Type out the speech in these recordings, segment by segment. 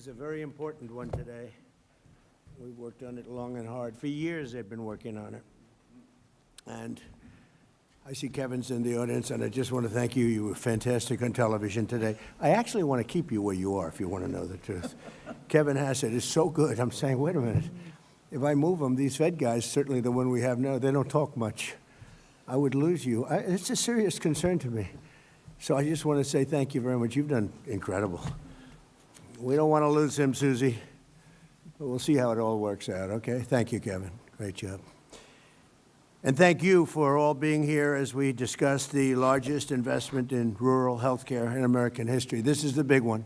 is a very important one today. We worked on it long and hard. For years, they've been working on it. And I see Kevin's in the audience, and I just want to thank you. You were fantastic on television today. I actually want to keep you where you are, if you want to know the truth. Kevin Hassett is so good. I'm saying, wait a minute. If I move them, these Fed guys, certainly the one we have now, they don't talk much. I would lose you. It's a serious concern to me. So I just want to say thank you very much. You've done incredible. We don't want to lose him, Susie, but we'll see how it all works out, okay? Thank you, Kevin. Great job. And thank you for all being here as we discuss the largest investment in rural health care in American history. This is the big one.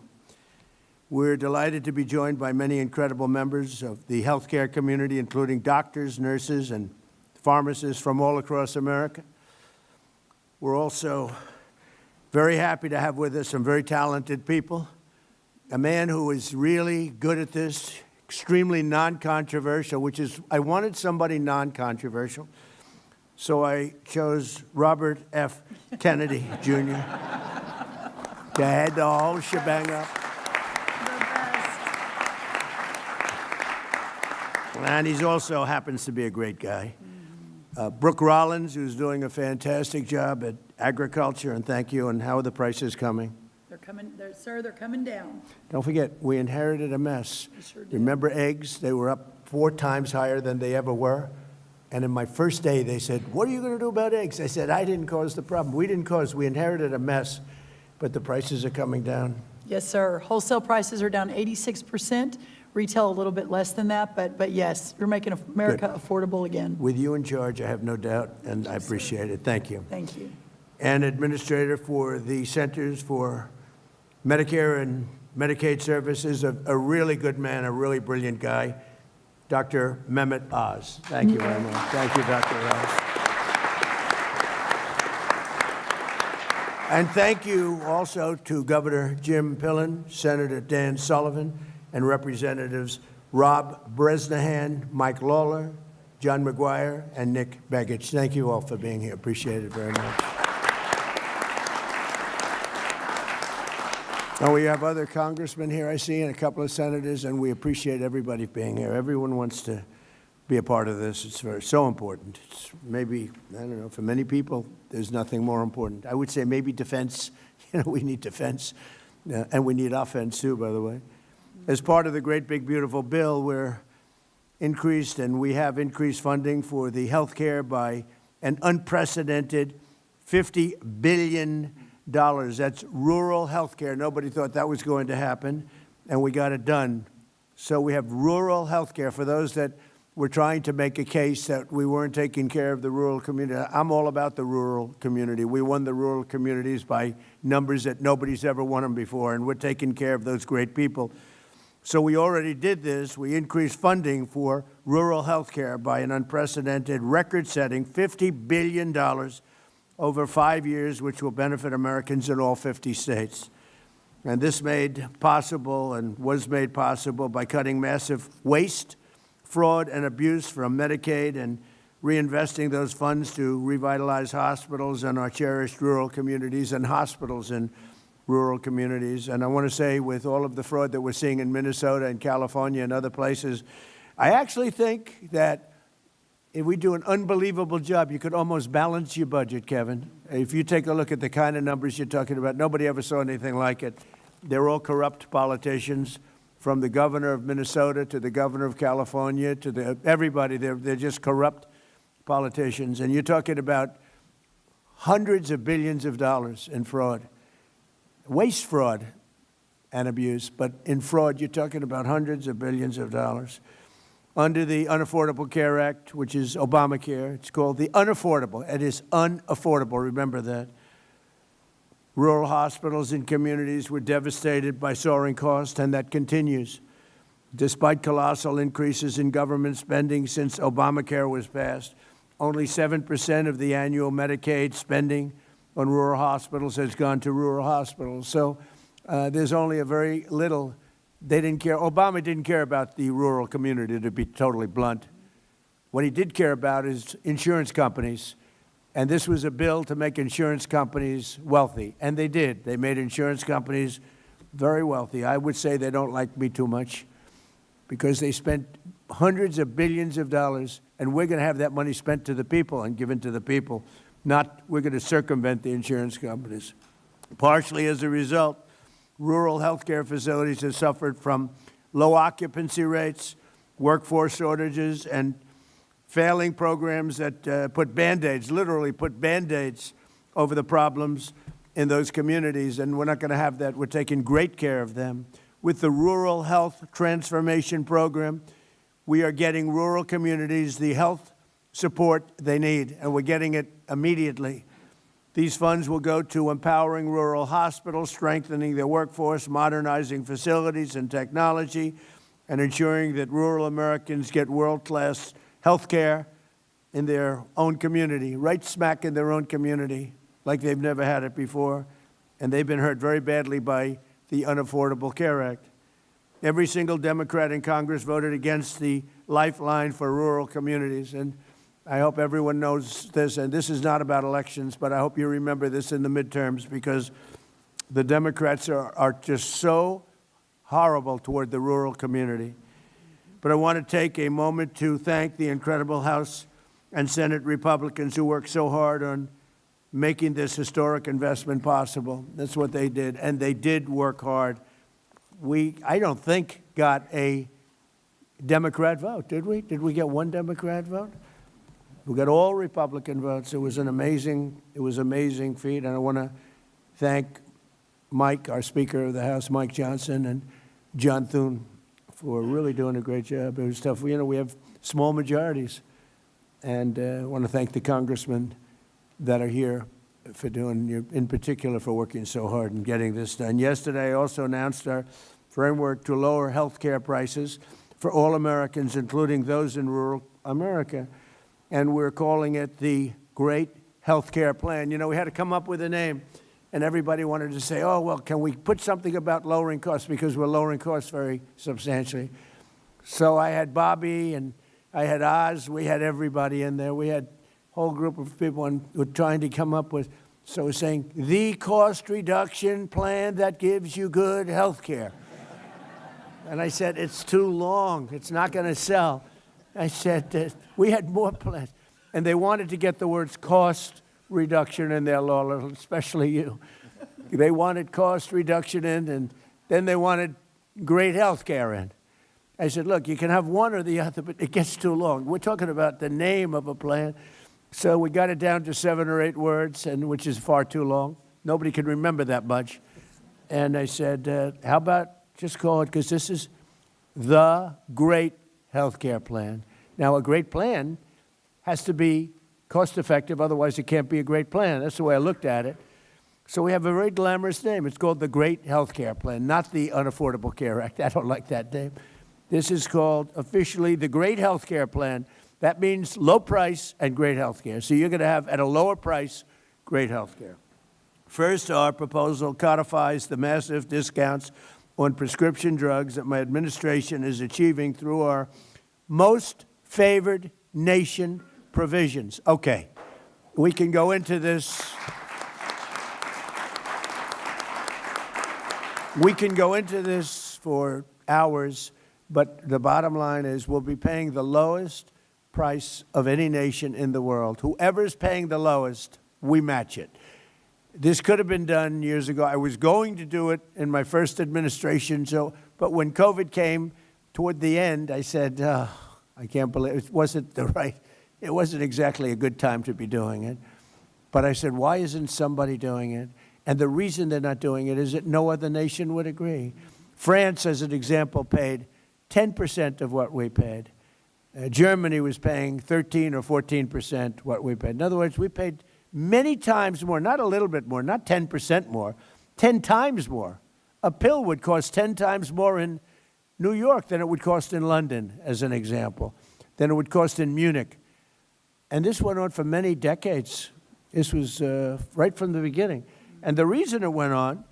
We're delighted to be joined by many incredible members of the healthcare community, including doctors, nurses, and pharmacists from all across America. We're also very happy to have with us some very talented people. A man who is really good at this, extremely non-controversial, which is, I wanted somebody non-controversial, so I chose Robert F. Kennedy, Jr. to head the whole shebang up. And he also happens to be a great guy. Brooke Rollins, who's doing a fantastic job at agriculture, and thank you. And how are the prices coming? They're coming, sir, they're coming down. Don't forget, we inherited a mess. We sure did. Remember eggs? They were up 4 times higher than they ever were. And in my first day, they said, what are you going to do about eggs? I said, I didn't cause the problem. We didn't cause, we inherited a mess, but the prices are coming down. Yes, sir. Wholesale prices are down 86%. Retail a little bit less than that, but yes, you're making America affordable again. With you in charge, I have no doubt, and I appreciate it. Thank you. Thank you. And administrator for the Centers for Medicare and Medicaid Services, a really good man, a really brilliant guy, Dr. Mehmet Oz. Thank you very much. Thank you, Dr. Oz. And thank you also to Governor Jim Pillen, Senator Dan Sullivan, and Representatives Rob Bresnahan, Mike Lawler, John McGuire, and Nick Begich. Thank you all for being here. Appreciate it very much. And we have other congressmen here, I see, and a couple of senators, and we appreciate everybody being here. Everyone wants to be a part of this. It's so important. It's maybe, I don't know, for many people, there's nothing more important. I would say maybe defense. You know, we need defense, and we need offense too, by the way. As part of the great big beautiful bill, we're increased, and we have increased funding for the health care by an unprecedented $50 billion. That's rural health care. Nobody thought that was going to happen, and we got it done. So we have rural health care for those that were trying to make a case that we weren't taking care of the rural community. I'm all about the rural community. We won the rural communities by numbers that nobody's ever won them before, and we're taking care of those great people. So we already did this. We increased funding for rural health care by an unprecedented, record-setting $50 billion over 5 years, which will benefit Americans in all 50 states. And this made possible and was made possible by cutting massive waste, fraud, and abuse from Medicaid and reinvesting those funds to revitalize hospitals and our cherished rural communities and hospitals in rural communities. And I want to say, with all of the fraud that we're seeing in Minnesota and California and other places, I actually think that if we do an unbelievable job, you could almost balance your budget, Kevin. If you take a look at the kind of numbers you're talking about, nobody ever saw anything like it. They're all corrupt politicians, from the governor of Minnesota to the governor of California to everybody. They're just corrupt politicians. And you're talking about hundreds of billions of dollars in fraud. Waste fraud and abuse, but in fraud, you're talking about hundreds of billions of dollars. Under the Unaffordable Care Act, which is Obamacare, it's called the unaffordable. It is unaffordable, remember that. Rural hospitals and communities were devastated by soaring costs, and that continues. Despite colossal increases in government spending since Obamacare was passed, only 7% of the annual Medicaid spending on rural hospitals has gone to rural hospitals. So there's only a very little. They didn't care. Obama didn't care about the rural community, to be totally blunt. What he did care about is insurance companies. And this was a bill to make insurance companies wealthy. And they did. They made insurance companies very wealthy. I would say they don't like me too much because they spent hundreds of billions of dollars, and we're going to have that money spent to the people and given to the people, not we're going to circumvent the insurance companies. Partially as a result, rural health care facilities have suffered from low occupancy rates, workforce shortages, and failing programs that put Band-Aids, literally put Band-Aids over the problems in those communities, and we're not going to have that. We're taking great care of them. With the Rural Health Transformation Program, we are getting rural communities the health support they need, and we're getting it immediately. These funds will go to empowering rural hospitals, strengthening their workforce, modernizing facilities and technology, and ensuring that rural Americans get world-class health care in their own community, right smack in their own community, like they've never had it before, and they've been hurt very badly by the Unaffordable Care Act. Every single Democrat in Congress voted against the lifeline for rural communities, and I hope everyone knows this, and this is not about elections, but I hope you remember this in the midterms, because the Democrats are just so horrible toward the rural community. But I want to take a moment to thank the incredible House and Senate Republicans who worked so hard on making this historic investment possible. That's what they did, and they did work hard. I don't think, got a Democrat vote, did we? Did we get one Democrat vote? We got all Republican votes. It was an amazing feat, and I want to thank Mike, our Speaker of the House, Mike Johnson, and John Thune for really doing a great job. It was tough. You know, we have small majorities, and I want to thank the congressmen that are here for doing, in particular, for working so hard and getting this done. Yesterday, I also announced our framework to lower health care prices for all Americans, including those in rural America, and we're calling it the Great Health Care Plan. You know, we had to come up with a name, and everybody wanted to say, oh, well, can we put something about lowering costs, because we're lowering costs very substantially. So I had Bobby, and I had Oz. We had everybody in there. We had a whole group of people who were trying to come up with, so we're saying, the cost reduction plan that gives you good health care. And I said, it's too long. It's not going to sell. I said, we had more plans. And they wanted to get the words cost reduction in there, Lola, especially you. They wanted cost reduction in, and then they wanted great health care in. I said, look, you can have one or the other, but it gets too long. We're talking about the name of a plan. So we got it down to 7 or 8 words, and which is far too long. Nobody can remember that much. And I said, how about just call it, because this is the Great Health Care Plan. Now, a great plan has to be cost-effective, otherwise it can't be a great plan. That's the way I looked at it. So we have a very glamorous name. It's called the Great Health Care Plan, not the Unaffordable Care Act. I don't like that name. This is called officially the Great Health Care Plan. That means low price and great health care. So you're going to have, at a lower price, great health care. First, our proposal codifies the massive discounts on prescription drugs that my administration is achieving through our most favored nation provisions. Okay, we can go into this. We can go into this for hours, but the bottom line is we'll be paying the lowest price of any nation in the world. Whoever's paying the lowest, we match it. This could have been done years ago. I was going to do it in my first administration, but when COVID came toward the end, I said, I can't believe it wasn't it wasn't exactly a good time to be doing it. But I said, why isn't somebody doing it? And the reason they're not doing it is that no other nation would agree. France, as an example, paid 10% of what we paid. Germany was paying 13 or 14% what we paid. In other words, we paid many times more, not a little bit more, not 10% more, 10 times more. A pill would cost 10 times more in New York than it would cost in London, as an example, than it would cost in Munich. And this went on for many decades. This was right from the beginning. And the reason it went on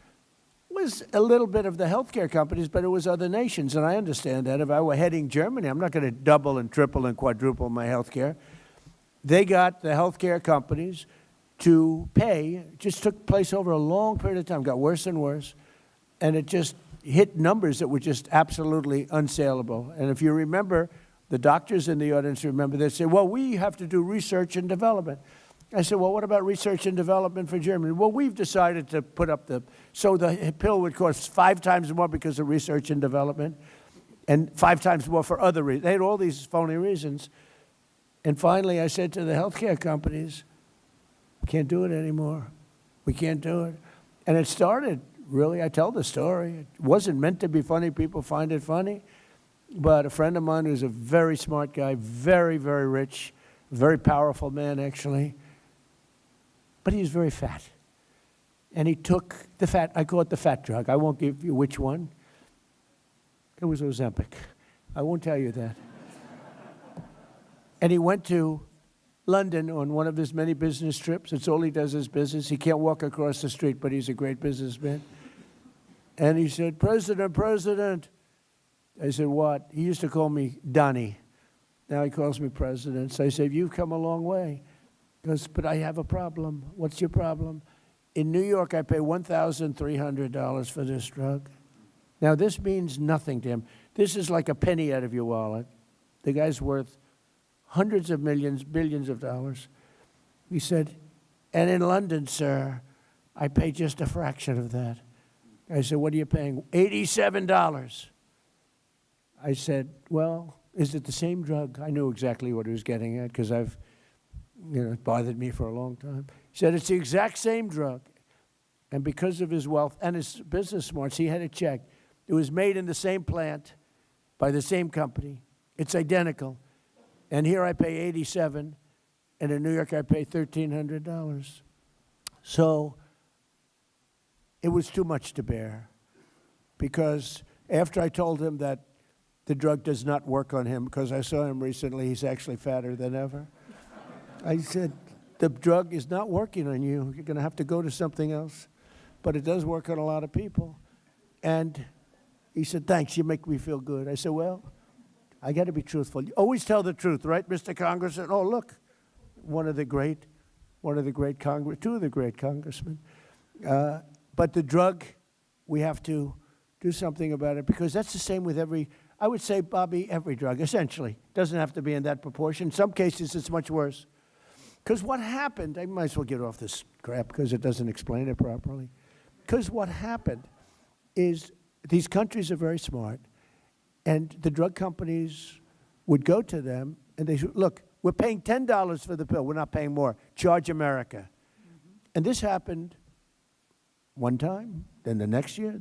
was a little bit of the healthcare companies, but it was other nations, and I understand that. If I were heading Germany, I'm not going to double and triple and quadruple my healthcare. They got the healthcare companies to pay. It just took place over a long period of time, got worse and worse. and it just hit numbers that were just absolutely unsaleable. And if you remember, the doctors in the audience remember, they say, well, we have to do research and development. I said, well, what about research and development for Germany? Well, we've decided to put up so the pill would cost 5 times more because of research and development, and 5 times more for other reasons. They had all these phony reasons. And finally, I said to the healthcare companies, we can't do it anymore. We can't do it. And it started, really, I tell the story. It wasn't meant to be funny. People find it funny. But a friend of mine who's a very smart guy, very, very rich, very powerful man, actually, but he was very fat. And he took the fat, I call it the fat drug. I won't give you which one. It was Ozempic. I won't tell you that. And he went to London on one of his many business trips. It's all he does is business. He can't walk across the street, but he's a great businessman. And he said, President, President. I said, what? He used to call me Donnie. Now he calls me President. So I said, you've come a long way. He goes, but I have a problem. What's your problem? In New York, I pay $1,300 for this drug. Now, this means nothing to him. This is like a penny out of your wallet. The guy's worth hundreds of millions, billions of dollars. He said, and in London, sir, I pay just a fraction of that. I said, what are you paying? $87. I said, well, is it the same drug? I knew exactly what he was getting at because it bothered me for a long time. He said, it's the exact same drug. And because of his wealth and his business smarts, he had it checked. It was made in the same plant by the same company. It's identical. And here I pay $87, and in New York I pay $1,300. So it was too much to bear, because after I told him that the drug does not work on him, because I saw him recently, he's actually fatter than ever. I said, the drug is not working on you. You're going to have to go to something else. But it does work on a lot of people. And he said, thanks, you make me feel good. I said, well, I got to be truthful. You always tell the truth, right, Mr. Congressman? Oh, look, two of the great congressmen. But the drug, we have to do something about it, because that's the same with I would say, Bobby, every drug, essentially. Doesn't have to be in that proportion. In some cases, it's much worse. Because what happened, I might as well get off this crap because it doesn't explain it properly. Because what happened is these countries are very smart, and the drug companies would go to them and they said, look, we're paying $10 for the pill. We're not paying more. Charge America. Mm-hmm. And this happened one time, then the next year.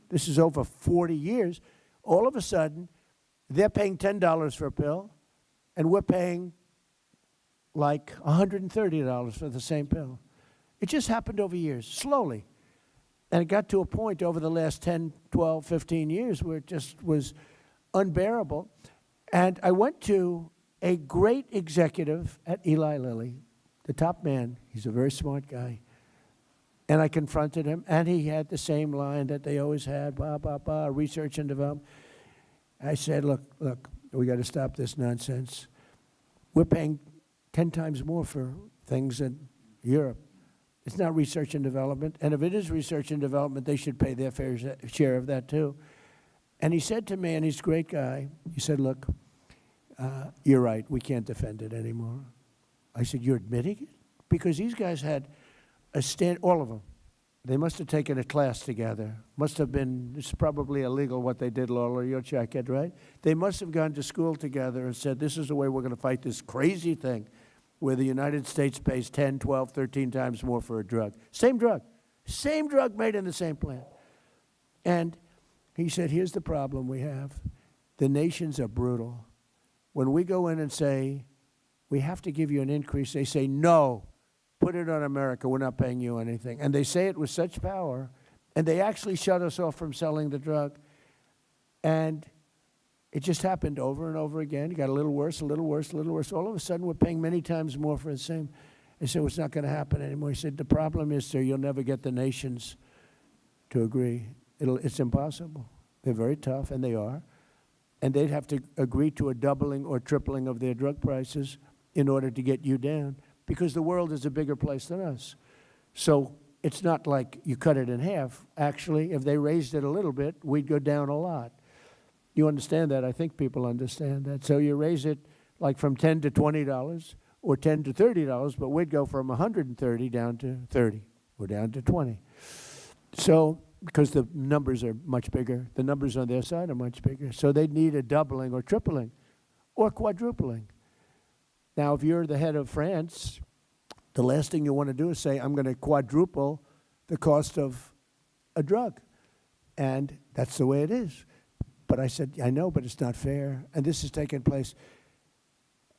This is over 40 years. All of a sudden, they're paying $10 for a pill, and we're paying like $130 for the same pill. It just happened over years, slowly. And it got to a point over the last 10, 12, 15 years where it just was unbearable. And I went to a great executive at Eli Lilly, the top man. He's a very smart guy. And I confronted him, and he had the same line that they always had, blah, blah, blah, research and development. I said, look, we got to stop this nonsense. We're paying 10 times more for things in Europe. It's not research and development. And if it is research and development, they should pay their fair share of that too. And he said to me, and he's a great guy, he said, look, you're right, we can't defend it anymore. I said, you're admitting it? Because these guys had all of them. They must have taken a class together. Must have been, it's probably illegal what they did, Lola, you'll check it, right? They must have gone to school together and said, this is the way we're going to fight this crazy thing where the United States pays 10, 12, 13 times more for a drug. Same drug made in the same plant. And he said, here's the problem we have. The nations are brutal. When we go in and say, we have to give you an increase, they say, no. Put it on America, we're not paying you anything. And they say it with such power, and they actually shut us off from selling the drug. And it just happened over and over again. It got a little worse, a little worse, a little worse. All of a sudden, we're paying many times more for the same. I said, well, it's not going to happen anymore. He said, the problem is, sir, you'll never get the nations to agree. It's impossible. They're very tough, and they are. And they'd have to agree to a doubling or tripling of their drug prices in order to get you down, because the world is a bigger place than us. So it's not like you cut it in half. Actually, if they raised it a little bit, we'd go down a lot. You understand that? I think people understand that. So you raise it like from $10 to $20 or $10 to $30, but we'd go from 130 down to 30 or down to 20. So, because the numbers are much bigger, the numbers on their side are much bigger. So they'd need a doubling or tripling or quadrupling. Now, if you're the head of France, the last thing you want to do is say, I'm going to quadruple the cost of a drug. And that's the way it is. But I said, I know, but it's not fair. And this is taking place.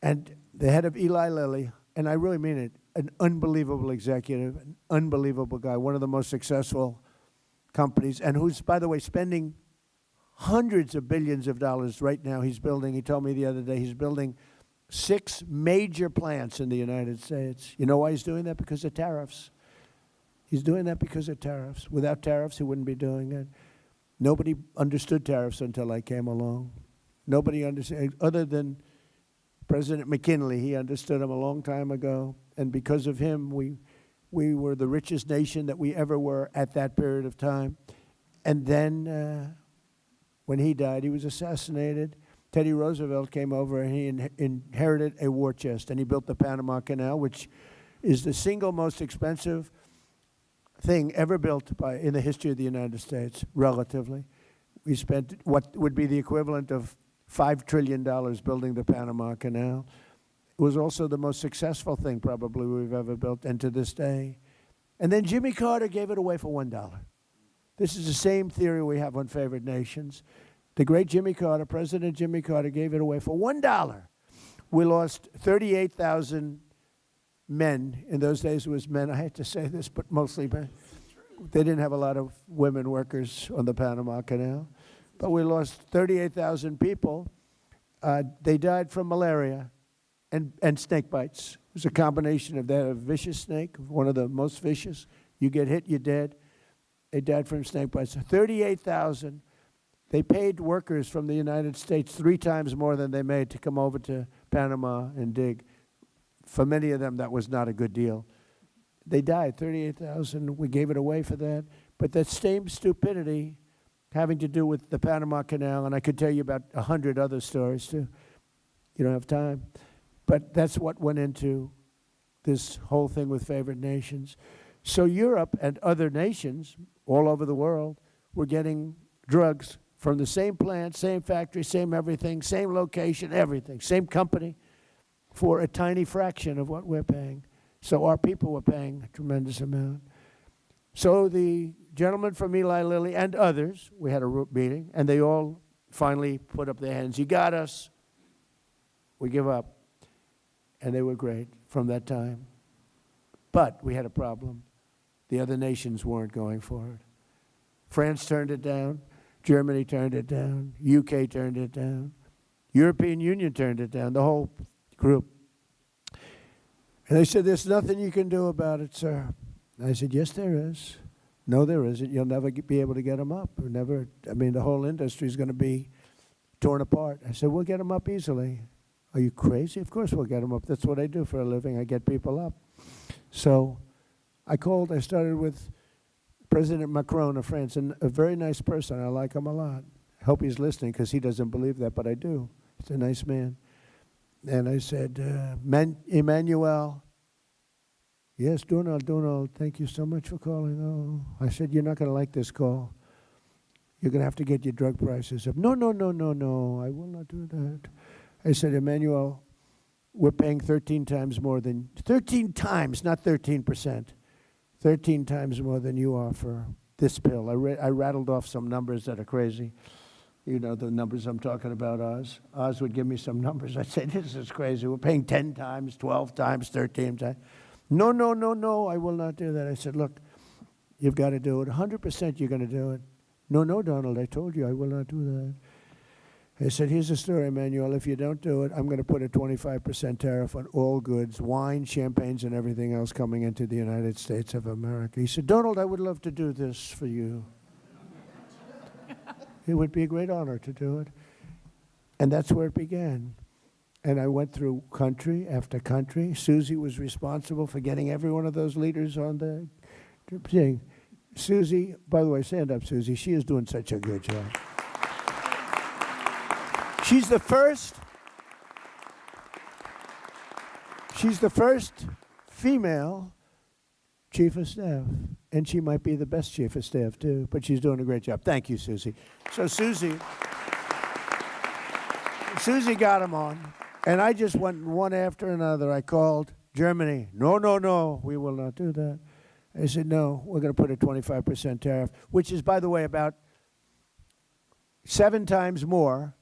And the head of Eli Lilly, and I really mean it, an unbelievable executive, an unbelievable guy, one of the most successful companies, and who's, by the way, spending hundreds of billions of dollars right now. He's building, he told me the other day, he's building 6 major plants in the United States. You know why he's doing that? Because of tariffs. He's doing that because of tariffs. Without tariffs, he wouldn't be doing it. Nobody understood tariffs until I came along. Nobody understood, other than President McKinley. He understood them a long time ago. And because of him, we were the richest nation that we ever were at that period of time. And then when he died, he was assassinated. Teddy Roosevelt came over and he inherited a war chest. And he built the Panama Canal, which is the single most expensive thing ever built in the history of the United States, relatively. We spent what would be the equivalent of $5 trillion building the Panama Canal. It was also the most successful thing probably we've ever built, and to this day. And then Jimmy Carter gave it away for $1. This is the same theory we have on favored nations. The great Jimmy Carter, President Jimmy Carter, gave it away for $1. We lost 38,000 men. In those days it was men. I hate to say this, but mostly men. They didn't have a lot of women workers on the Panama Canal. But we lost 38,000 people. They died from malaria and snake bites. It was a combination of that, a vicious snake, one of the most vicious. You get hit, you're dead. They died from snake bites. 38,000. They paid workers from the United States 3 times more than they made to come over to Panama and dig. For many of them, that was not a good deal. They died, 38,000. We gave it away for that. But that same stupidity having to do with the Panama Canal, and I could tell you about 100 other stories too. You don't have time. But that's what went into this whole thing with favored nations. So Europe and other nations all over the world were getting drugs from the same plant, same factory, same everything, same location, everything, same company, for a tiny fraction of what we're paying. So our people were paying a tremendous amount. So the gentleman from Eli Lilly and others, we had a meeting, and they all finally put up their hands. You got us. We give up. And they were great from that time. But we had a problem. The other nations weren't going for it. France turned it down. Germany turned it down. UK turned it down. European Union turned it down, the whole group. And they said, there's nothing you can do about it, sir. And I said, yes, there is. No, there isn't. You'll never be able to get them up. Or never. I mean, the whole industry is going to be torn apart. I said, we'll get them up easily. Are you crazy? Of course we'll get them up. That's what I do for a living. I get people up. So I started with President Macron of France, and a very nice person. I like him a lot. I hope he's listening because he doesn't believe that, but I do. He's a nice man. And I said, Emmanuel, yes, Donald, thank you so much for calling. Oh, I said, you're not going to like this call. You're going to have to get your drug prices up. No, I will not do that. I said, Emmanuel, we're paying 13 times more than, 13 times, not 13%, 13 times more than you are for this pill. I rattled off some numbers that are crazy. You know the numbers I'm talking about, Oz. Oz would give me some numbers. I'd say, this is crazy. We're paying 10 times, 12 times, 13 times. No, I will not do that. I said, look, you've got to do it. 100% you're going to do it. No, Donald, I told you I will not do that. I said, here's the story, Emmanuel. If you don't do it, I'm going to put a 25% tariff on all goods, wine, champagnes, and everything else coming into the United States of America. He said, Donald, I would love to do this for you. It would be a great honor to do it. And that's where it began. And I went through country after country. Susie was responsible for getting every one of those leaders on the Seeing Susie, by the way, stand up, Susie. She is doing such a good job. She's the first female chief of staff, and she might be the best chief of staff too, but she's doing a great job. Thank you, Susie. So Susie got them on, and I just went one after another. I called Germany. No, we will not do that. I said, no, we're going to put a 25% tariff, which is, by the way, about 7 times more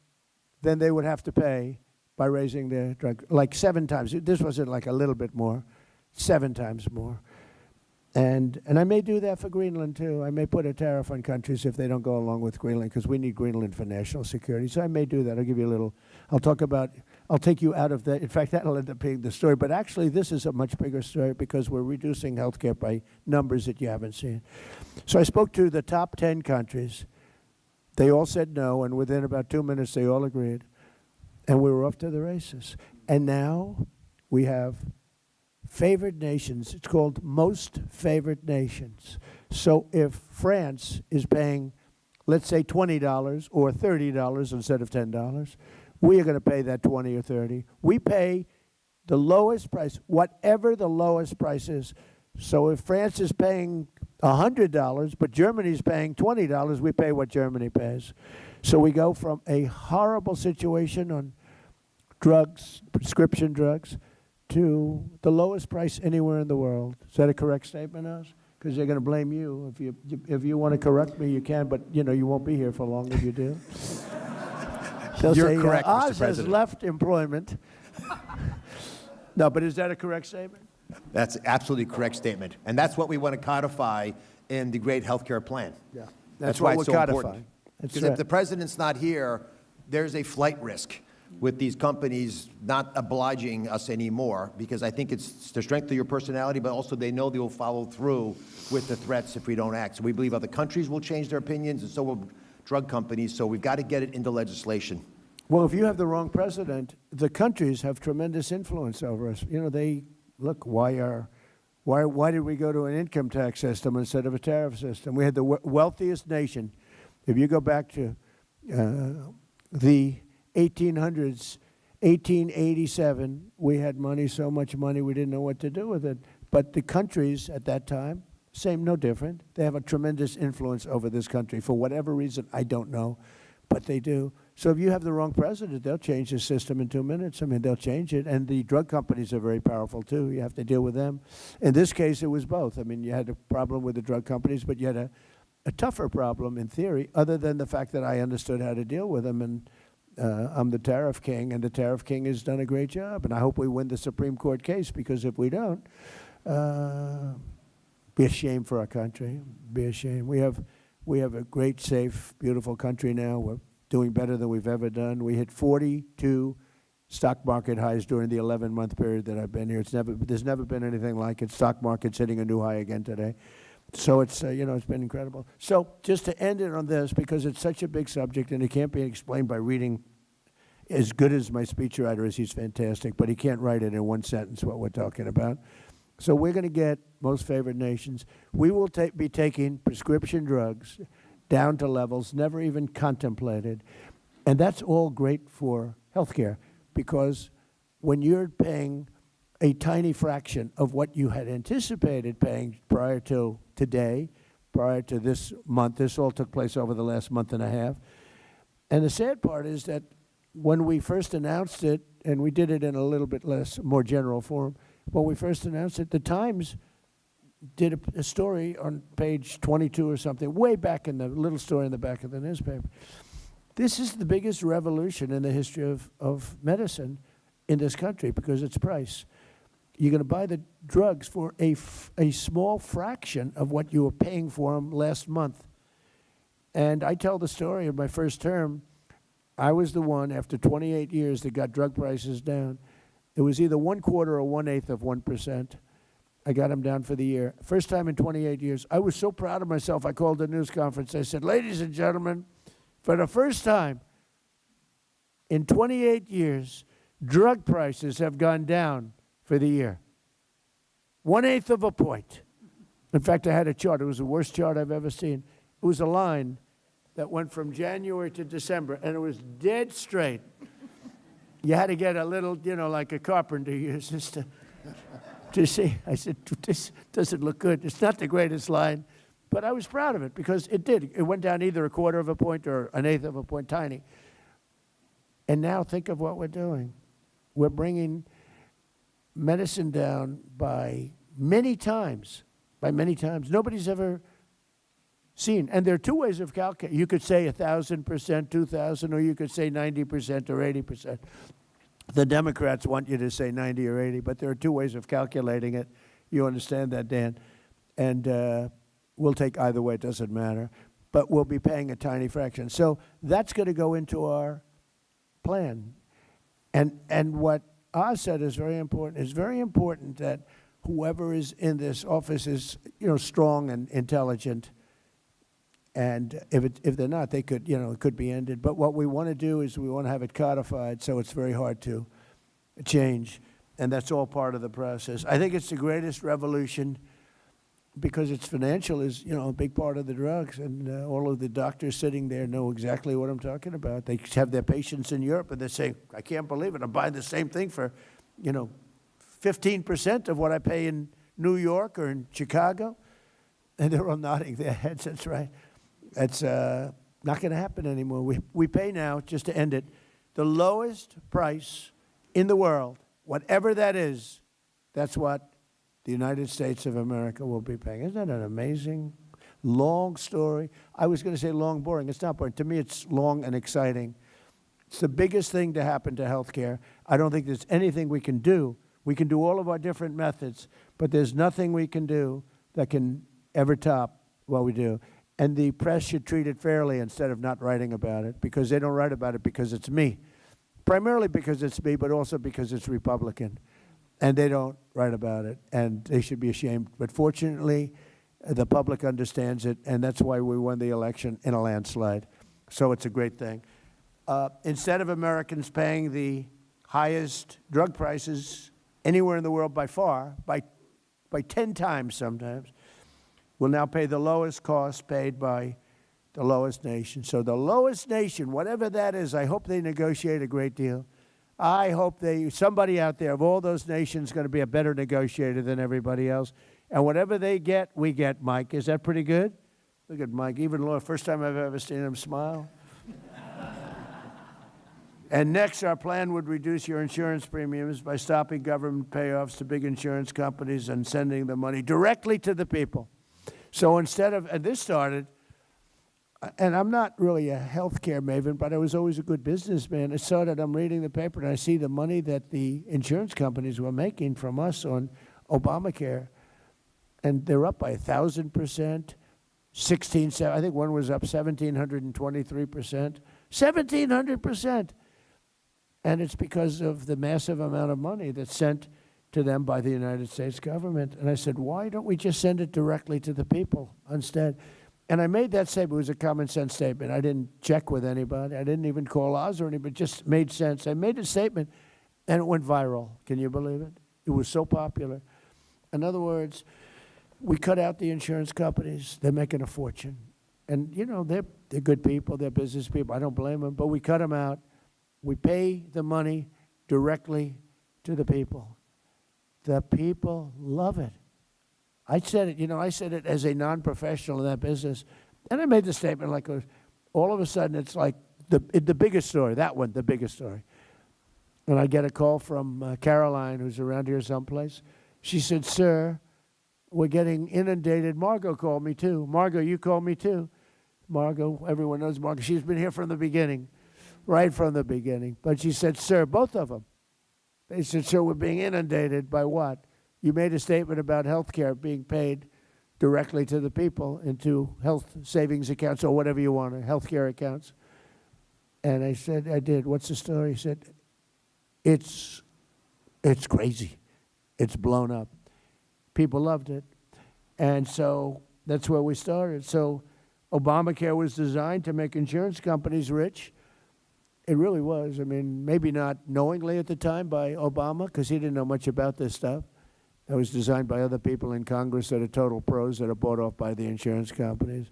than they would have to pay by raising their drug, like 7 times. This wasn't like a little bit more, 7 times more. And I may do that for Greenland, too. I may put a tariff on countries if they don't go along with Greenland, because we need Greenland for national security. So I may do that. I'll give you a little, I'll take you out of that. In fact, that'll end up being the story. But actually, this is a much bigger story because we're reducing healthcare by numbers that you haven't seen. So I spoke to the top 10 countries. They all said no, and within about 2 minutes, they all agreed. And we were off to the races. And now we have favored nations. It's called most favored nations. So if France is paying, let's say, $20 or $30 instead of $10, we are going to pay that 20 or 30. We pay the lowest price, whatever the lowest price is. So if France is paying $100, but Germany's paying $20, we pay what Germany pays. So we go from a horrible situation on drugs, prescription drugs, to the lowest price anywhere in the world. Is that a correct statement, Oz? Because they're going to blame you. If you want to correct me, you can, but you won't be here for long if you do. They'll You're say, correct, Mr. Oz has President. left employment. No, but is that a correct statement? That's an absolutely correct statement. And that's what we want to codify in the great healthcare plan. Yeah. That's what why we're it's so codifying. important. That's Because right. if the president's not here, there's a flight risk with these companies not obliging us anymore, because I think it's the strength of your personality, but also they know they will follow through with the threats if we don't act. So we believe other countries will change their opinions, and so will drug companies. So we've got to get it into legislation. Well, if you have the wrong president, the countries have tremendous influence over us. They look, why did we go to an income tax system instead of a tariff system? We had the wealthiest nation. If you go back to the 1800s, 1887, we had money, so much money, we didn't know what to do with it. But the countries at that time, same, no different. They have a tremendous influence over this country. For whatever reason, I don't know, but they do. So if you have the wrong president, they'll change the system in 2 minutes. I mean, they'll change it. And the drug companies are very powerful, too. You have to deal with them. In this case, it was both. I mean, you had a problem with the drug companies, but you had a tougher problem, in theory, other than the fact that I understood how to deal with them. And I'm the tariff king, and the tariff king has done a great job. And I hope we win the Supreme Court case, because if we don't, be a shame for our country. Be a shame. We have a great, safe, beautiful country now. We're doing better than we've ever done. We hit 42 stock market highs during the 11-month period that I've been here. There's never been anything like it. Stock market's hitting a new high again today. So it's it's been incredible. So just to end it on this, because it's such a big subject and it can't be explained by reading. As good as my speechwriter is, he's fantastic, but he can't write it in one sentence what we're talking about. So we're going to get most favored nations. We will be taking prescription drugs down to levels never even contemplated. And that's all great for healthcare, because when you're paying a tiny fraction of what you had anticipated paying prior to today, prior to this month, this all took place over the last month and a half. And the sad part is that when we first announced it, and we did it in a little bit more general form, when we first announced it, the Times did a story on page 22 or something, way back in the little story in the back of the newspaper. This is the biggest revolution in the history of medicine in this country, because it's price. You're going to buy the drugs for a small fraction of what you were paying for them last month. And I tell the story of my first term. I was the one, after 28 years, that got drug prices down. It was either 1/4 or 1/8 of 1%. I got them down for the year. First time in 28 years. I was so proud of myself, I called a news conference. I said, ladies and gentlemen, for the first time in 28 years, drug prices have gone down for the year. 1/8 of a point. In fact, I had a chart. It was the worst chart I've ever seen. It was a line that went from January to December, and it was dead straight. You had to get a little, like a carpenter uses to see. I said, this doesn't look good. It's not the greatest line, but I was proud of it because it did. It went down either a quarter of a point or an eighth of a point, tiny. And now think of what we're doing. We're bringing medicine down by many times. Nobody's ever seen. And there are two ways of calculating. You could say 1,000%, 2,000, or you could say 90% or 80%. The Democrats want you to say 90 or 80, but there are two ways of calculating it. You understand that, Dan? And we'll take either way, it doesn't matter. But we'll be paying a tiny fraction. So that's going to go into our plan. And what Oz said is very important. It's very important that whoever is in this office is, strong and intelligent. And if they're not, they could, it could be ended. But what we want to do is we want to have it codified, so it's very hard to change. And that's all part of the process. I think it's the greatest revolution because it's financial is, a big part of the drugs. And all of the doctors sitting there know exactly what I'm talking about. They have their patients in Europe, and they say, I can't believe it. I'm buying the same thing for, 15% of what I pay in New York or in Chicago. And they're all nodding their heads. That's right. That's not going to happen anymore. We pay now, just to end it, the lowest price in the world, whatever that is, that's what the United States of America will be paying. Isn't that an amazing, long story? I was going to say long, boring. It's not boring. To me, it's long and exciting. It's the biggest thing to happen to healthcare. I don't think there's anything we can do. We can do all of our different methods, but there's nothing we can do that can ever top what we do. And the press should treat it fairly instead of not writing about it, because they don't write about it because it's me. Primarily because it's me, but also because it's Republican. And they don't write about it, and they should be ashamed. But fortunately, the public understands it, and that's why we won the election in a landslide. So it's a great thing. Instead of Americans paying the highest drug prices anywhere in the world by far, by 10 times sometimes, will now pay the lowest cost paid by the lowest nation. So the lowest nation, whatever that is, I hope they negotiate a great deal. I hope somebody out there of all those nations is going to be a better negotiator than everybody else. And whatever they get, we get, Mike. Is that pretty good? Look at Mike. Even Laura, first time I've ever seen him smile. And next, our plan would reduce your insurance premiums by stopping government payoffs to big insurance companies and sending the money directly to the people. So instead of, and this started, and I'm not really a healthcare maven, but I was always a good businessman. It started, I'm reading the paper, and I see the money that the insurance companies were making from us on Obamacare. And they're up by 1,000%, 16, I think one was up 1,723%, 1,700%. And it's because of the massive amount of money that's sent to them by the United States government. And I said, why don't we just send it directly to the people instead? And I made that statement. It was a common sense statement. I didn't check with anybody. I didn't even call Oz or anybody. It just made sense. I made a statement, and it went viral. Can you believe it? It was so popular. In other words, we cut out the insurance companies. They're making a fortune. And, they're good people. They're business people. I don't blame them. But we cut them out. We pay the money directly to the people. The people love it. I said it as a non-professional in that business. And I made the statement like, all of a sudden, it's like the biggest story, that one, the biggest story. And I get a call from Caroline, who's around here someplace. She said, sir, we're getting inundated. Margot called me too. Margot, you called me too. Margot, everyone knows Margot. She's been here from the beginning, right from the beginning. But she said, sir, both of them. They said, sir, we're being inundated by what? You made a statement about health care being paid directly to the people into health savings accounts or whatever you want, health care accounts. And I said, I did. What's the story? He said, it's crazy. It's blown up. People loved it. And so that's where we started. So Obamacare was designed to make insurance companies rich. It really was. I mean, maybe not knowingly at the time by Obama, because he didn't know much about this stuff. that was designed by other people in Congress that are total pros that are bought off by the insurance companies.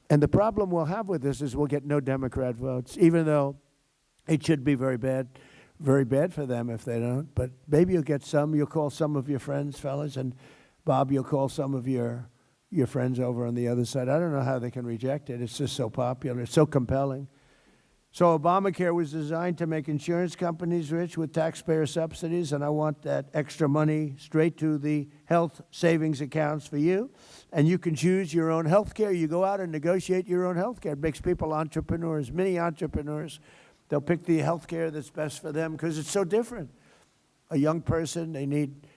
And the problem we'll have with this is we'll get no Democrat votes, even though it should be very bad for them if they don't. But maybe you'll get some. You'll call some of your friends, fellas, and Bob, you'll call some of your friends over on the other side. I don't know how they can reject it. It's just so popular. It's so compelling. So Obamacare was designed to make insurance companies rich with taxpayer subsidies, and I want that extra money straight to the health savings accounts for you. And you can choose your own health care. You go out and negotiate your own health care. It makes people entrepreneurs, mini entrepreneurs. They'll pick the health care that's best for them because it's so different. A young person, they need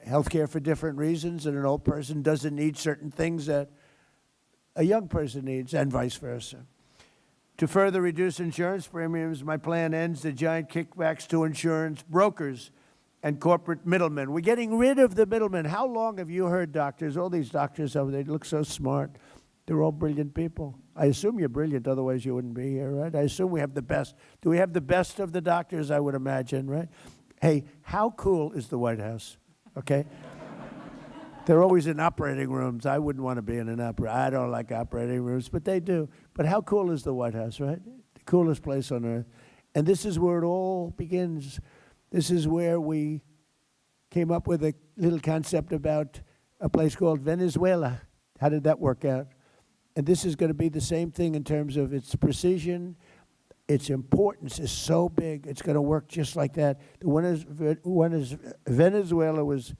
health care for different reasons, and an old person doesn't need certain things that a young person needs, and vice versa. To further reduce insurance premiums, my plan ends the giant kickbacks to insurance brokers and corporate middlemen. We're getting rid of the middlemen. How long have you heard doctors, all these doctors over there, look so smart. They're all brilliant people. I assume you're brilliant, otherwise you wouldn't be here, right? I assume we have the best. Do we have the best of the doctors? I would imagine, right? Hey, how cool is the White House, okay? They're always in operating rooms. I wouldn't want to be in an I don't like operating rooms, but they do. But how cool is the White House, right? The coolest place on earth. And this is where it all begins. This is where we came up with a little concept about a place called Venezuela. How did that work out? And this is going to be the same thing in terms of its precision. Its importance is so big, it's going to work just like that. The one is Venezuela was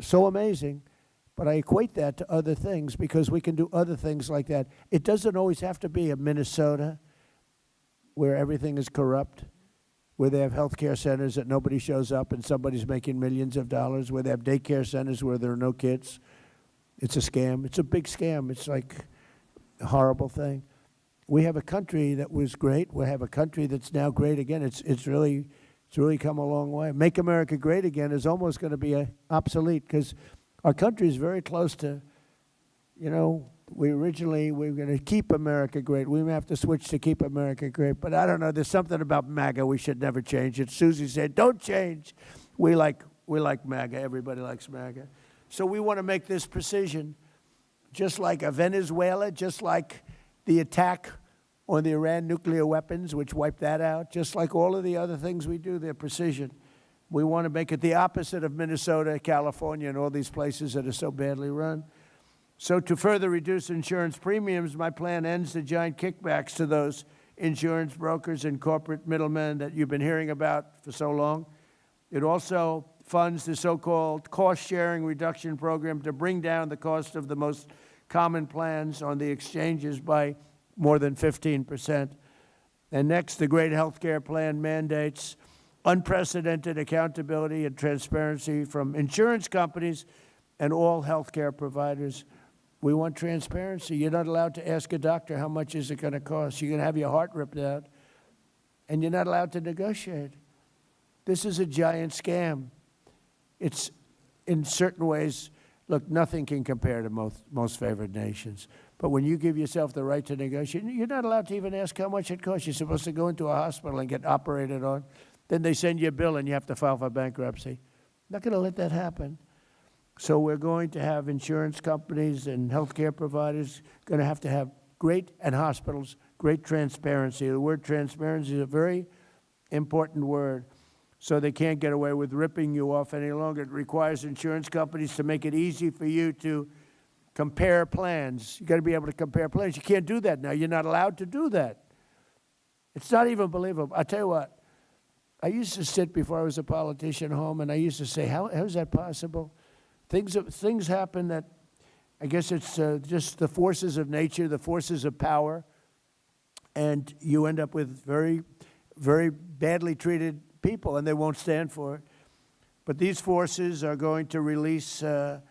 so amazing, but I equate that to other things because we can do other things like that. It doesn't always have to be a Minnesota where everything is corrupt, where they have health care centers that nobody shows up and somebody's making millions of dollars, where they have daycare centers where there are no kids. It's a scam. It's a big scam. It's like a horrible thing. We have a country that was great. We have a country that's now great again. It's really come a long way. Make America Great Again is almost going to be obsolete because our country is very close to, we were going to keep America great. We may have to switch to keep America great. But I don't know. There's something about MAGA. We should never change it. Susie said, don't change. We like MAGA. Everybody likes MAGA. So we want to make this precision, just like a Venezuela, just like the attack on the Iran nuclear weapons, which wiped that out, just like all of the other things we do, they're precision. We want to make it the opposite of Minnesota, California, and all these places that are so badly run. So to further reduce insurance premiums, my plan ends the giant kickbacks to those insurance brokers and corporate middlemen that you've been hearing about for so long. It also funds the so-called cost-sharing reduction program to bring down the cost of the most common plans on the exchanges by more than 15%. And next, the great health care plan mandates unprecedented accountability and transparency from insurance companies and all health care providers. We want transparency. You're not allowed to ask a doctor how much is it going to cost. You're going to have your heart ripped out, and you're not allowed to negotiate. This is a giant scam. It's, in certain ways, look, nothing can compare to most favored nations. But when you give yourself the right to negotiate, you're not allowed to even ask how much it costs. You're supposed to go into a hospital and get operated on. Then they send you a bill and you have to file for bankruptcy. Not going to let that happen. So we're going to have insurance companies and healthcare providers going to have great, and hospitals, great transparency. The word transparency is a very important word. So they can't get away with ripping you off any longer. It requires insurance companies to make it easy for you to compare plans. You've got to be able to compare plans. You can't do that now. You're not allowed to do that. It's not even believable. I tell you what, I used to sit before I was a politician home, and I used to say, how is that possible? Things happen that, I guess it's just the forces of nature, the forces of power, and you end up with very, very badly treated people, and they won't stand for it. But these forces are going to release an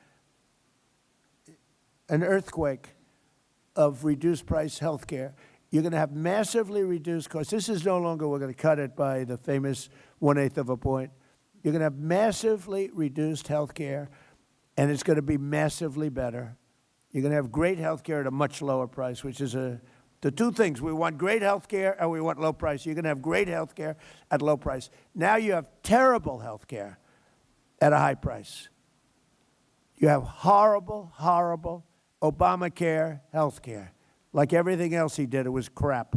earthquake of reduced price health care. You're going to have massively reduced costs. This is no longer we're going to cut it by the famous 1/8 of a point. You're going to have massively reduced health care, and it's going to be massively better. You're going to have great health care at a much lower price, which is the two things. We want great health care and we want low price. You're going to have great health care at low price. Now you have terrible health care at a high price. You have horrible, horrible Obamacare health care. Like everything else he did, it was crap.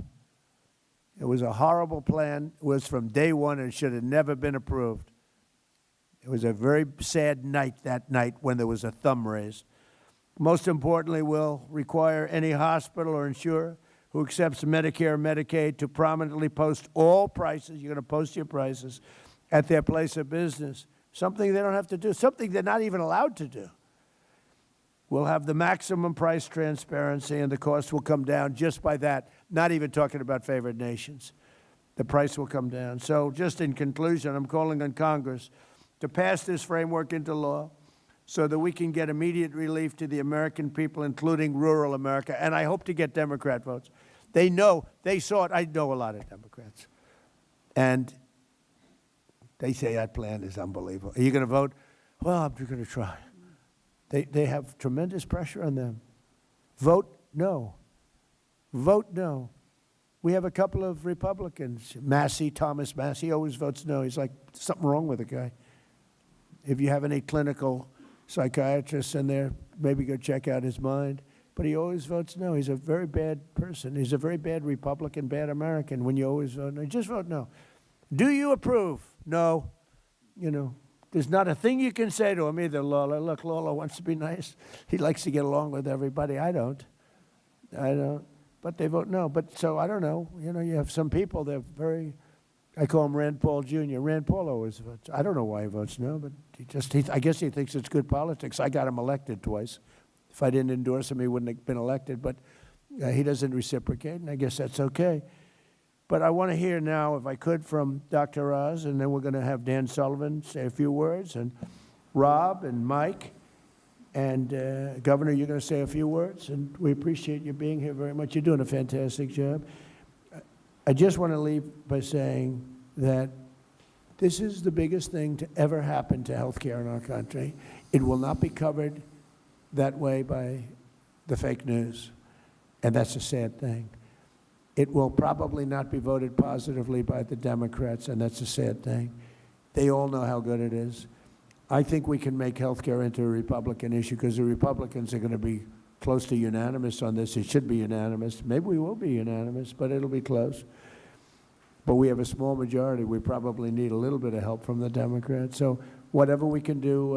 It was a horrible plan. It was from day one and should have never been approved. It was a very sad night that night when there was a thumb raised. Most importantly, will require any hospital or insurer who accepts Medicare or Medicaid to prominently post all prices. You're going to post your prices at their place of business. Something they don't have to do, something they're not even allowed to do. We'll have the maximum price transparency, and the cost will come down just by that, not even talking about favored nations. The price will come down. So just in conclusion, I'm calling on Congress to pass this framework into law so that we can get immediate relief to the American people, including rural America, and I hope to get Democrat votes. They know, they saw it. I know a lot of Democrats. And they say that plan is unbelievable. Are you going to vote? Well, I'm going to try. They have tremendous pressure on them. Vote no. Vote no. We have a couple of Republicans. Massey, Thomas Massey, always votes no. He's like, something wrong with the guy. If you have any clinical psychiatrists in there, maybe go check out his mind. But he always votes no. He's a very bad person. He's a very bad Republican, bad American when you always vote no. Just vote no. Do you approve? No. You know, there's not a thing you can say to him either, Lola. Look, Lola wants to be nice. He likes to get along with everybody. I don't. But they vote no. But so I don't know. You know, you have some people, they're very, I call him Rand Paul Jr. Rand Paul always votes. I don't know why he votes no, but I guess he thinks it's good politics. I got him elected twice. If I didn't endorse him, he wouldn't have been elected. But he doesn't reciprocate, and I guess that's okay. But I want to hear now, if I could, from Dr. Oz, and then we're going to have Dan Sullivan say a few words, and Rob and Mike, and Governor, you're going to say a few words, and we appreciate you being here very much. You're doing a fantastic job. I just want to leave by saying that this is the biggest thing to ever happen to healthcare in our country. It will not be covered that way by the fake news, and that's a sad thing. It will probably not be voted positively by the Democrats, and that's a sad thing. They all know how good it is. I think we can make health care into a Republican issue because the Republicans are going to be close to unanimous on this. It should be unanimous. Maybe we will be unanimous, but it'll be close. But we have a small majority. We probably need a little bit of help from the Democrats. So whatever we can do,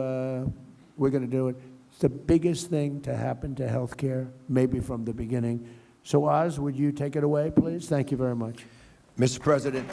we're going to do it. It's the biggest thing to happen to health care, maybe from the beginning. So, Oz, would you take it away, please? Thank you very much. Mr. President.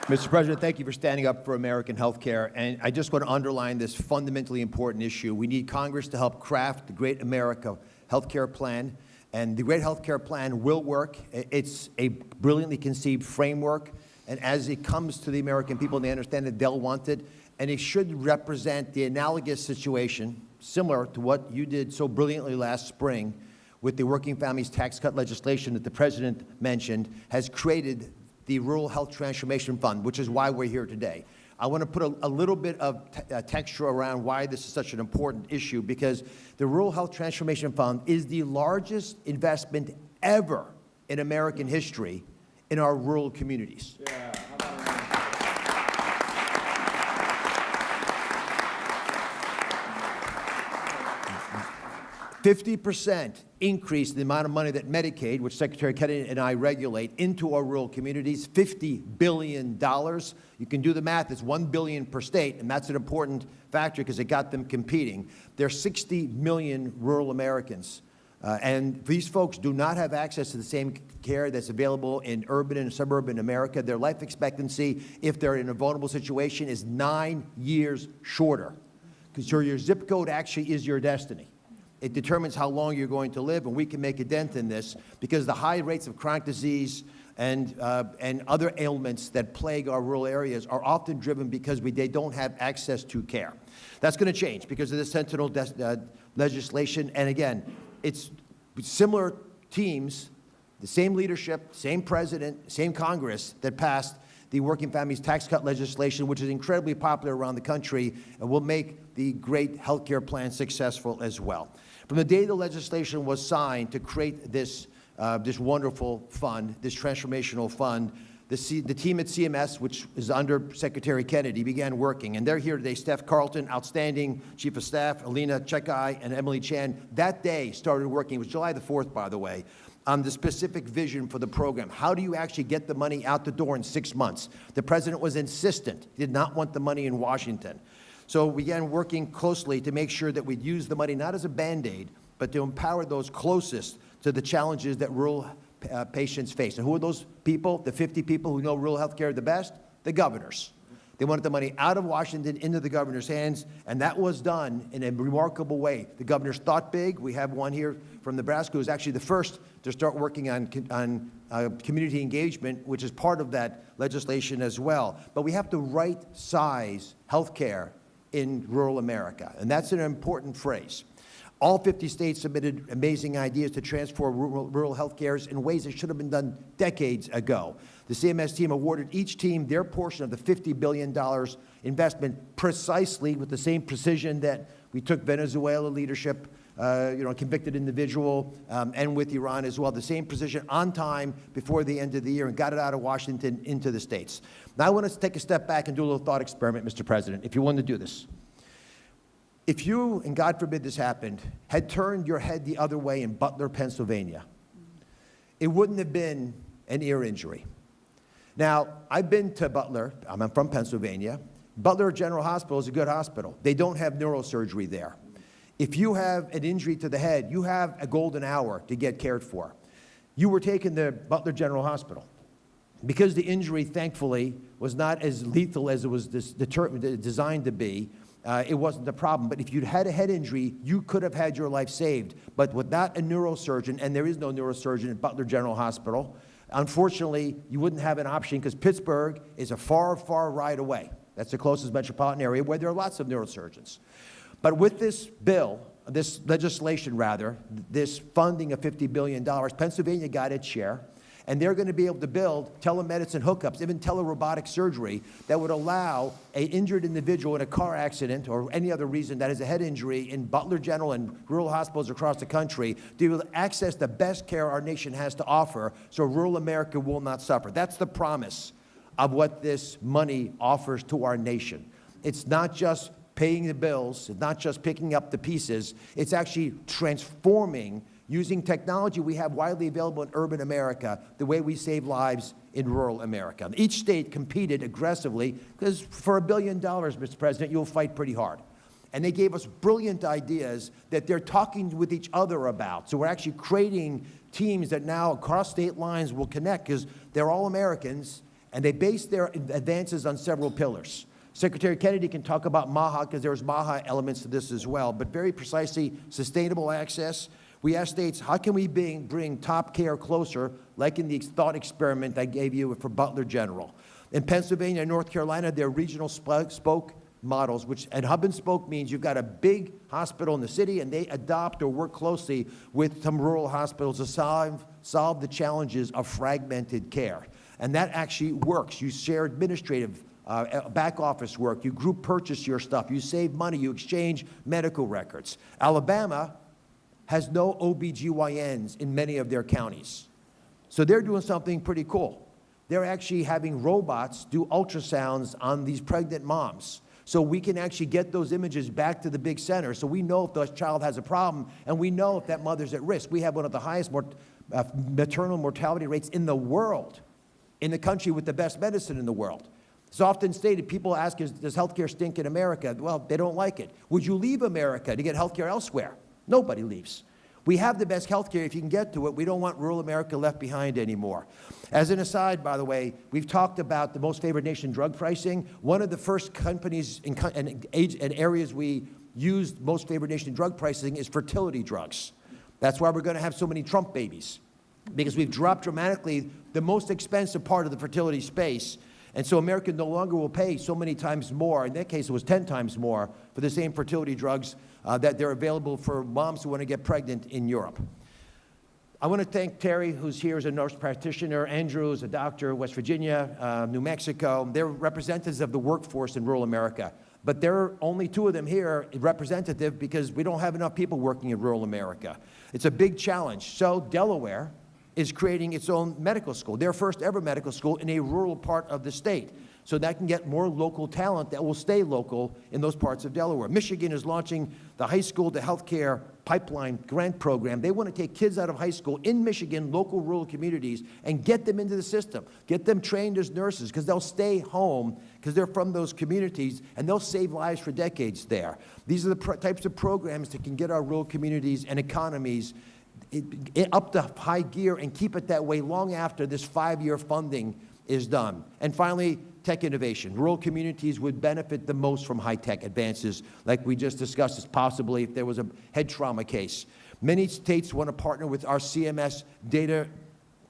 Mr. President, thank you for standing up for American health care. And I just want to underline this fundamentally important issue. We need Congress to help craft the Great America Health Care Plan. And the Great Health Care Plan will work. It's a brilliantly conceived framework. And as it comes to the American people, they understand that they'll want it. And it should represent the analogous situation, similar to what you did so brilliantly last spring with the working families tax cut legislation that the President mentioned, has created the Rural Health Transformation Fund, which is why we're here today. I want to put a little bit of texture around why this is such an important issue, because the Rural Health Transformation Fund is the largest investment ever in American history in our rural communities. Yeah. 50% increase in the amount of money that Medicaid, which Secretary Kennedy and I regulate, into our rural communities, $50 billion. You can do the math, it's $1 billion per state, and that's an important factor because it got them competing. There are 60 million rural Americans, and these folks do not have access to the same care that's available in urban and suburban America. Their life expectancy, if they're in a vulnerable situation, is 9 years shorter, because your zip code actually is your destiny. It determines how long you're going to live, and we can make a dent in this because the high rates of chronic disease and other ailments that plague our rural areas are often driven because they don't have access to care. That's going to change because of the Sentinel legislation. And again, it's similar teams, the same leadership, same president, same Congress that passed the Working Families Tax Cut legislation, which is incredibly popular around the country and will make the great health care plan successful as well. From the day the legislation was signed to create this wonderful fund, this transformational fund, The team at CMS, which is under Secretary Kennedy, began working, and they're here today. Steph Carlton, outstanding Chief of Staff, Alina Chekai, and Emily Chan, that day started working. It was July the 4th, by the way, on the specific vision for the program. How do you actually get the money out the door in 6 months? The president was insistent, he did not want the money in Washington. So we began working closely to make sure that we'd use the money not as a Band-Aid, but to empower those closest to the challenges that rural patients face. And who are those people, the 50 people who know rural health care the best? The governors. They wanted the money out of Washington into the governor's hands, and that was done in a remarkable way. The governors thought big. We have one here from Nebraska who was actually the first to start working on community engagement, which is part of that legislation as well. But we have to right-size health care in rural America, and that's an important phrase. All 50 states submitted amazing ideas to transform rural health care in ways that should have been done decades ago. The CMS team awarded each team their portion of the $50 billion investment precisely with the same precision that we took Venezuela leadership, a convicted individual, and with Iran as well, the same precision on time before the end of the year, and got it out of Washington into the states. Now I want to take a step back and do a little thought experiment, Mr. President, if you want to do this. If you, and God forbid this happened, had turned your head the other way in Butler, Pennsylvania, it wouldn't have been an ear injury. Now, I've been to Butler. I'm from Pennsylvania. Butler General Hospital is a good hospital. They don't have neurosurgery there. If you have an injury to the head, you have a golden hour to get cared for. You were taken to Butler General Hospital. Because the injury, thankfully, was not as lethal as it was designed to be, it wasn't a problem. But if you'd had a head injury, you could have had your life saved. But without a neurosurgeon, and there is no neurosurgeon at Butler General Hospital, unfortunately, you wouldn't have an option because Pittsburgh is a far, far ride away. That's the closest metropolitan area where there are lots of neurosurgeons. But with this bill, this legislation rather, this funding of $50 billion, Pennsylvania got its share. And they're going to be able to build telemedicine hookups, even telerobotic surgery, that would allow an injured individual in a car accident or any other reason that is a head injury in Butler General and rural hospitals across the country to be able to access the best care our nation has to offer so rural America will not suffer. That's the promise of what this money offers to our nation. It's not just paying the bills, it's not just picking up the pieces, it's actually transforming using technology we have widely available in urban America, the way we save lives in rural America. Each state competed aggressively because for $1 billion, Mr. President, you'll fight pretty hard. And they gave us brilliant ideas that they're talking with each other about. So we're actually creating teams that now across state lines will connect because they're all Americans and they base their advances on several pillars. Secretary Kennedy can talk about MAHA because there's MAHA elements to this as well, but very precisely sustainable access. We asked states, how can we bring top care closer, like in the thought experiment I gave you for Butler General. In Pennsylvania and North Carolina, there are regional spoke models, which and hub and spoke means you've got a big hospital in the city and they adopt or work closely with some rural hospitals to solve the challenges of fragmented care. And that actually works. You share administrative back office work, you group purchase your stuff, you save money, you exchange medical records. Alabama has no OBGYNs in many of their counties. So they're doing something pretty cool. They're actually having robots do ultrasounds on these pregnant moms. So we can actually get those images back to the big center. So we know if the child has a problem, and we know if that mother's at risk. We have one of the highest maternal mortality rates in the world, in the country with the best medicine in the world. It's often stated, people ask, does healthcare stink in America? Well, they don't like it. Would you leave America to get healthcare elsewhere? Nobody leaves. We have the best health care if you can get to it. We don't want rural America left behind anymore. As an aside, by the way, we've talked about the most favored nation drug pricing. One of the first companies and areas we used most favored nation drug pricing is fertility drugs. That's why we're going to have so many Trump babies, because we've dropped dramatically the most expensive part of the fertility space. And so America no longer will pay so many times more, in that case it was 10 times more, for the same fertility drugs that they're available for moms who want to get pregnant in Europe. I want to thank Terry, who's here as a nurse practitioner, Andrew, who's a doctor, West Virginia, New Mexico. They're representatives of the workforce in rural America. But there are only two of them here representative because we don't have enough people working in rural America. It's a big challenge. So Delaware is creating its own medical school, their first ever medical school in a rural part of the state. So that can get more local talent that will stay local in those parts of Delaware. Michigan is launching the high school to healthcare pipeline grant program. They want to take kids out of high school in Michigan, local rural communities, and get them into the system, get them trained as nurses, because they'll stay home because they're from those communities, and they'll save lives for decades there. These are the types of programs that can get our rural communities and economies up to high gear and keep it that way long after this 5-year funding is done. And finally, tech innovation. Rural communities would benefit the most from high-tech advances, like we just discussed, as possibly if there was a head trauma case. Many states want to partner with our CMS data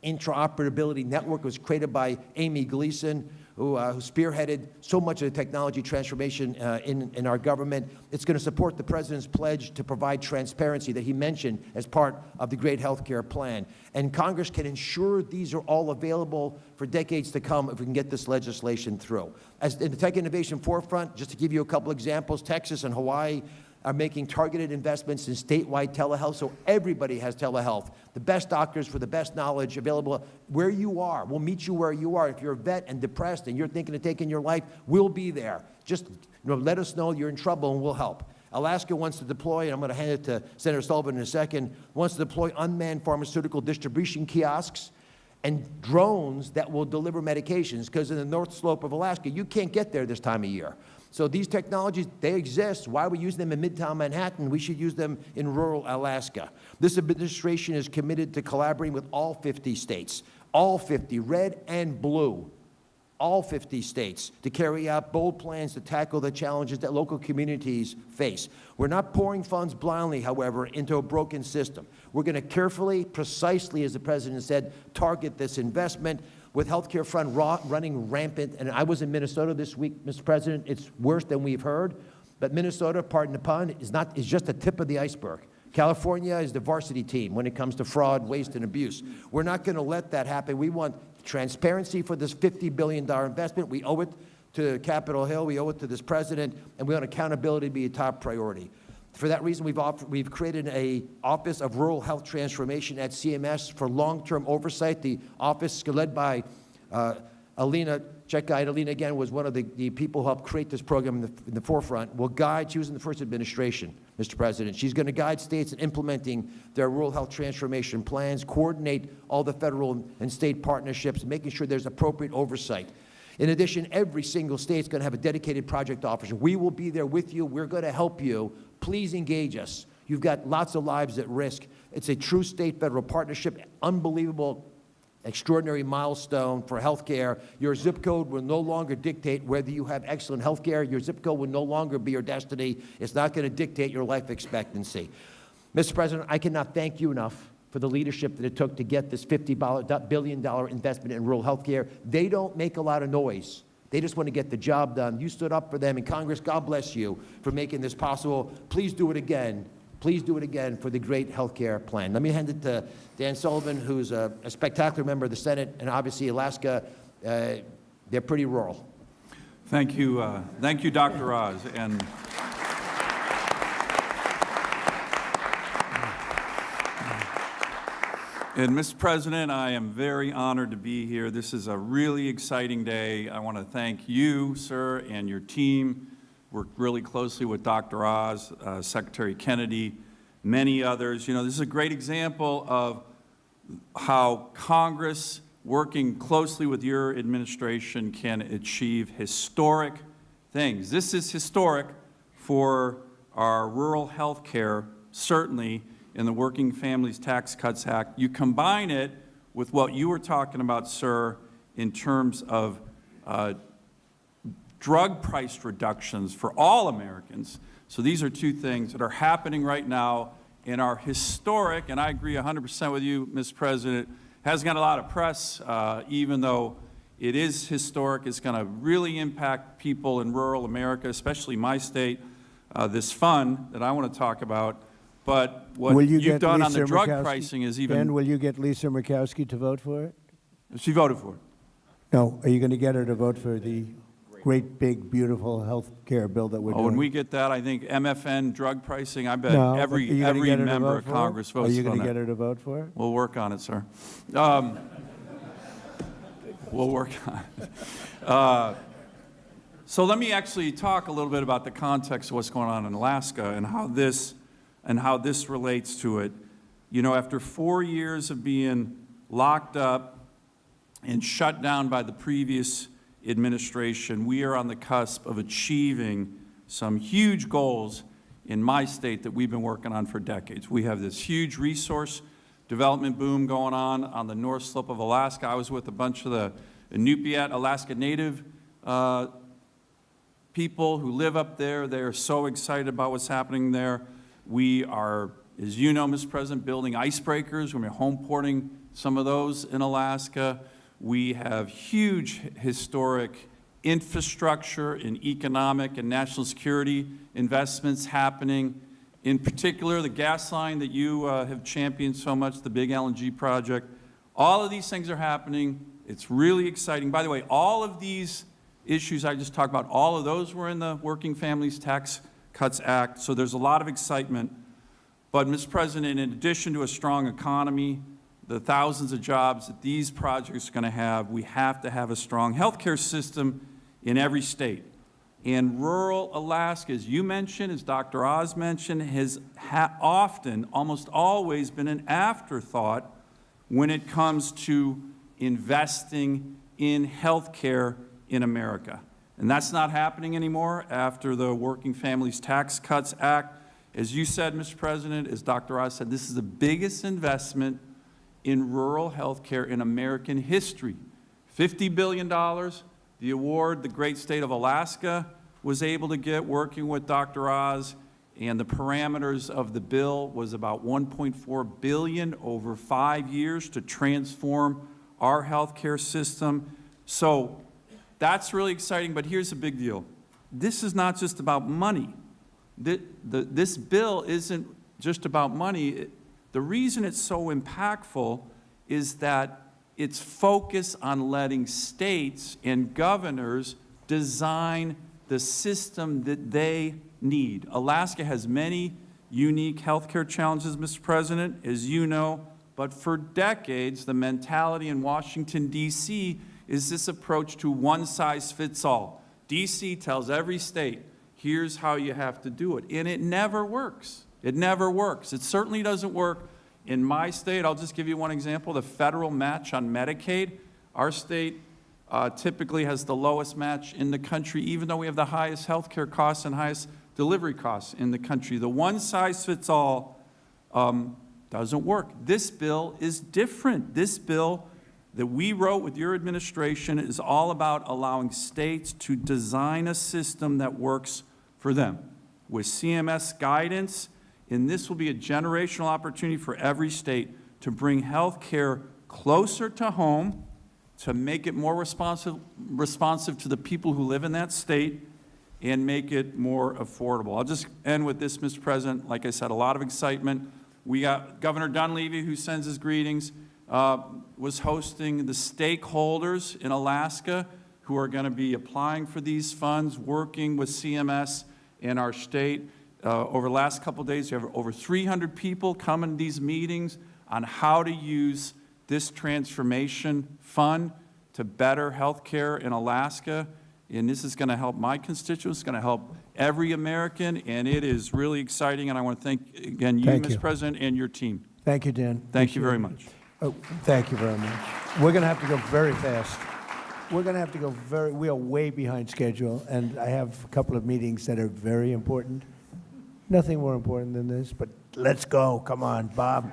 interoperability network. It was created by Amy Gleason, who spearheaded so much of the technology transformation in our government. It's going to support the President's pledge to provide transparency that he mentioned as part of the great health care plan. And Congress can ensure these are all available for decades to come if we can get this legislation through. As in the tech innovation forefront, just to give you a couple examples, Texas and Hawaii are making targeted investments in statewide telehealth, so everybody has telehealth. The best doctors for the best knowledge available where you are. We'll meet you where you are. If you're a vet and depressed and you're thinking of taking your life, we'll be there. Just let us know you're in trouble and we'll help. Alaska wants to deploy, and I'm going to hand it to Senator Sullivan in a second, wants to deploy unmanned pharmaceutical distribution kiosks and drones that will deliver medications, because in the North Slope of Alaska, you can't get there this time of year. So these technologies, they exist. Why are we using them in Midtown Manhattan? We should use them in rural Alaska. This administration is committed to collaborating with all 50 states, all 50, red and blue, all 50 states, to carry out bold plans to tackle the challenges that local communities face. We're not pouring funds blindly, however, into a broken system. We're going to carefully, precisely, as the President said, target this investment. With healthcare fund running rampant, and I was in Minnesota this week, Mr. President, it's worse than we've heard, but Minnesota, pardon the pun, is just the tip of the iceberg. California is the varsity team when it comes to fraud, waste, and abuse. We're not going to let that happen. We want transparency for this $50 billion investment. We owe it to Capitol Hill, we owe it to this President, and we want accountability to be a top priority. For that reason, we've created an Office of Rural Health Transformation at CMS for long-term oversight. The office, led by Alina Check-Guide. Alina, again, was one of the people who helped create this program in the forefront, will guide, she was in the first administration, Mr. President. She's going to guide states in implementing their rural health transformation plans, coordinate all the federal and state partnerships, making sure there's appropriate oversight. In addition, every single state is going to have a dedicated project officer. We will be there with you. We're going to help you. Please engage us. You've got lots of lives at risk. It's a true state-federal partnership, unbelievable, extraordinary milestone for health care. Your zip code will no longer dictate whether you have excellent health care. Your zip code will no longer be your destiny. It's not going to dictate your life expectancy. Mr. President, I cannot thank you enough for the leadership that it took to get this $50 billion investment in rural health care. They don't make a lot of noise. They just want to get the job done. You stood up for them, and Congress, God bless you for making this possible. Please do it again. Please do it again for the great health care plan. Let me hand it to Dan Sullivan, who's a spectacular member of the Senate, and obviously Alaska, they're pretty rural. Thank you, Dr. Oz. And Mr. President, I am very honored to be here. This is a really exciting day. I want to thank you, sir, and your team. Worked really closely with Dr. Oz, Secretary Kennedy, many others. You know, this is a great example of how Congress, working closely with your administration, can achieve historic things. This is historic for our rural health care, certainly, in the Working Families Tax Cuts Act. You combine it with what you were talking about, sir, in terms of drug price reductions for all Americans. So these are two things that are happening right now and are historic, and I agree 100% with you, Mr. President. Hasn't got a lot of press, even though it is historic. It's going to really impact people in rural America, especially my state, this fund that I want to talk about. But what you've done on the drug pricing is even... Ben, will you get Lisa Murkowski to vote for it? She voted for it. No. Are you going to get her to vote for the... great, big, beautiful health care bill that we're doing. Oh, when we get that, I think MFN drug pricing, I bet No, but are every you gonna get her to member vote of for it? Congress Are votes you on going to that. get her to vote for it? We'll work on it, sir. We'll work on it. So let me actually talk a little bit about the context of what's going on in Alaska and how this relates to it. You know, after 4 years of being locked up and shut down by the previous administration, we are on the cusp of achieving some huge goals in my state that we've been working on for decades. We have this huge resource development boom going on the North Slope of Alaska. I was with a bunch of the Inupiat Alaska Native people who live up there. They are so excited about what's happening there. We are, as you know, Mr. President, building icebreakers. We're home porting some of those in Alaska. We have huge historic infrastructure and economic and national security investments happening. In particular, the gas line that you have championed so much, the big LNG project. All of these things are happening. It's really exciting. By the way, all of these issues I just talked about, all of those were in the Working Families Tax Cuts Act, so there's a lot of excitement. But, Mr. President, in addition to a strong economy, the thousands of jobs that these projects are going to have, we have to have a strong healthcare system in every state. And rural Alaska, as you mentioned, as Dr. Oz mentioned, has often, almost always been an afterthought when it comes to investing in healthcare in America. And that's not happening anymore after the Working Families Tax Cuts Act. As you said, Mr. President, as Dr. Oz said, this is the biggest investment in rural health care in American history. $50 billion, the award the great state of Alaska was able to get working with Dr. Oz, and the parameters of the bill was about $1.4 billion over 5 years to transform our health care system. So that's really exciting, but here's the big deal. This is not just about money. This bill isn't just about money. The reason it's so impactful is that it's focused on letting states and governors design the system that they need. Alaska has many unique healthcare challenges, Mr. President, as you know, but for decades, the mentality in Washington, D.C. is this approach to one size fits all. D.C. tells every state, here's how you have to do it. And it never works. It never works. It certainly doesn't work in my state. I'll just give you one example, the federal match on Medicaid. Our state typically has the lowest match in the country, even though we have the highest health care costs and highest delivery costs in the country. The one size fits all doesn't work. This bill is different. This bill that we wrote with your administration is all about allowing states to design a system that works for them with CMS guidance, and this will be a generational opportunity for every state to bring health care closer to home, to make it more responsive to the people who live in that state, and make it more affordable. I'll just end with this, Mr. President. Like I said, a lot of excitement. We got Governor Dunleavy, who sends his greetings, was hosting the stakeholders in Alaska who are going to be applying for these funds, working with CMS in our state. Over the last couple of days, you have over 300 people coming to these meetings on how to use this transformation fund to better health care in Alaska. And this is going to help my constituents, it's going to help every American, and it is really exciting. And I want to thank, again, you, Mr. President, and your team. Thank you, Dan. Thank you very much. Oh, thank you very much. We're going to have to go very fast. We're going to have to go we are way behind schedule, and I have a couple of meetings that are very important. Nothing more important than this, but let's go. Come on, Bob.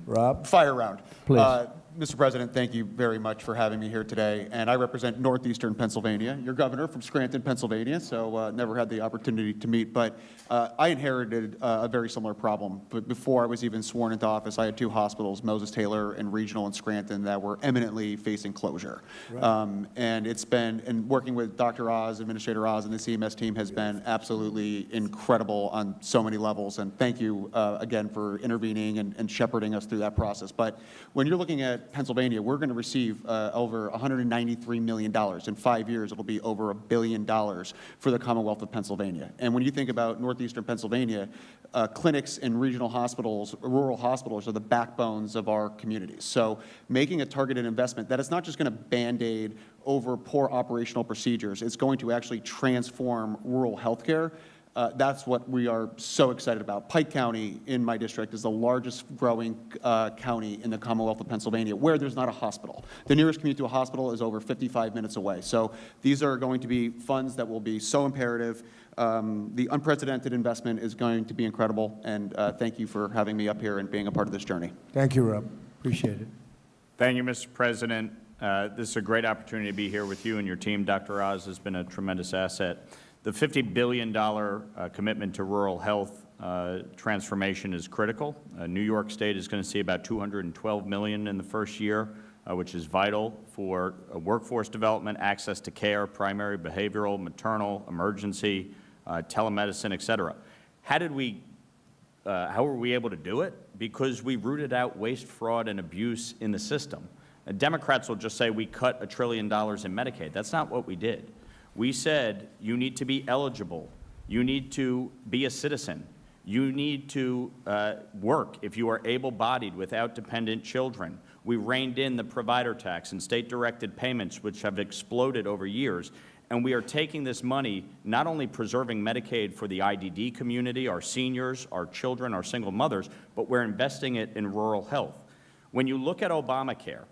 Rob? Fire round. Please. Mr. President, thank you very much for having me here today. And I represent northeastern Pennsylvania. Your governor from Scranton, Pennsylvania, so never had the opportunity to meet. But I inherited a very similar problem. But before I was even sworn into office, I had two hospitals, Moses Taylor and Regional in Scranton, that were imminently facing closure. Right. And it's been, and working with Dr. Oz, Administrator Oz, and the CMS team has been absolutely incredible on so many levels. And thank you again for intervening and shepherding us through that process. But when you're looking at at Pennsylvania, we're going to receive over $193 million. In 5 years, it'll be over $1 billion for the Commonwealth of Pennsylvania. And when you think about northeastern Pennsylvania, clinics and regional hospitals, rural hospitals are the backbones of our communities. So making a targeted investment that is not just going to Band-Aid over poor operational procedures, it's going to actually transform rural healthcare. That's what we are so excited about. Pike County in my district is the largest growing county in the Commonwealth of Pennsylvania where there's not a hospital. The nearest commute to a hospital is over 55 minutes away. So these are going to be funds that will be so imperative. The unprecedented investment is going to be incredible, and thank you for having me up here and being a part of this journey. Thank you, Rob. Appreciate it. Thank you, Mr. President. This is a great opportunity to be here with you and your team. Dr. Oz has been a tremendous asset. The $50 billion commitment to rural health transformation is critical. New York State is going to see about $212 million in the first year, which is vital for workforce development, access to care, primary, behavioral, maternal, emergency, telemedicine, et cetera. How were we able to do it? Because we rooted out waste, fraud, and abuse in the system. Democrats will just say we cut $1 trillion in Medicaid. That's not what we did. We said you need to be eligible, you need to be a citizen, you need to work if you are able-bodied without dependent children. We reined in the provider tax and state-directed payments, which have exploded over years. And we are taking this money, not only preserving Medicaid for the IDD community, our seniors, our children, our single mothers, but we're investing it in rural health. When you look at Obamacare,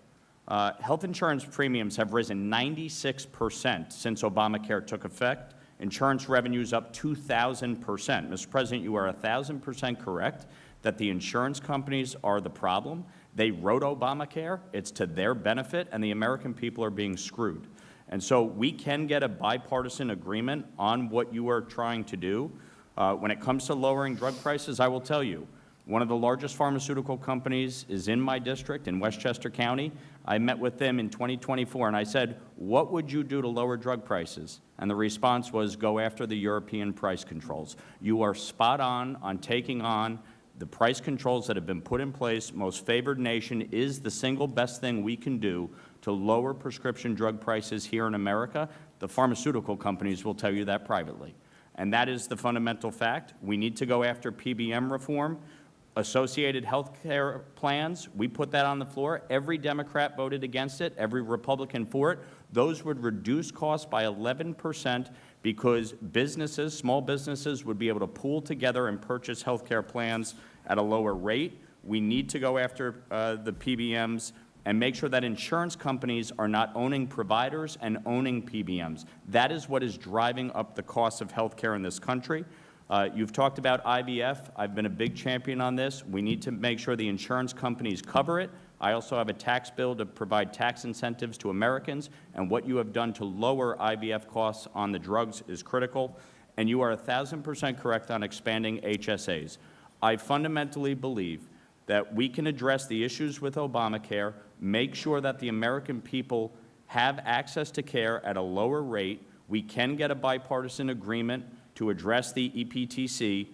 health insurance premiums have risen 96% since Obamacare took effect. Insurance revenues up 2,000%. Mr. President, you are 1,000% correct that the insurance companies are the problem. They wrote Obamacare. It's to their benefit, and the American people are being screwed. And so we can get a bipartisan agreement on what you are trying to do. When it comes to lowering drug prices, I will tell you, one of the largest pharmaceutical companies is in my district in Westchester County. I met with them in 2024, and I said, what would you do to lower drug prices? And the response was, go after the European price controls. You are spot on taking on the price controls that have been put in place. Most favored nation is the single best thing we can do to lower prescription drug prices here in America. The pharmaceutical companies will tell you that privately. And that is the fundamental fact. We need to go after PBM reform. Associated health care plans, we put that on the floor. Every Democrat voted against it, every Republican for it. Those would reduce costs by 11% because businesses, small businesses, would be able to pool together and purchase health care plans at a lower rate. We need to go after the PBMs and make sure that insurance companies are not owning providers and owning PBMs. That is what is driving up the cost of health care in this country. You've talked about IVF. I've been a big champion on this. We need to make sure the insurance companies cover it. I also have a tax bill to provide tax incentives to Americans, and what you have done to lower IVF costs on the drugs is critical. And you are 1,000% correct on expanding HSAs. I fundamentally believe that we can address the issues with Obamacare, make sure that the American people have access to care at a lower rate. We can get a bipartisan agreement to address the EPTC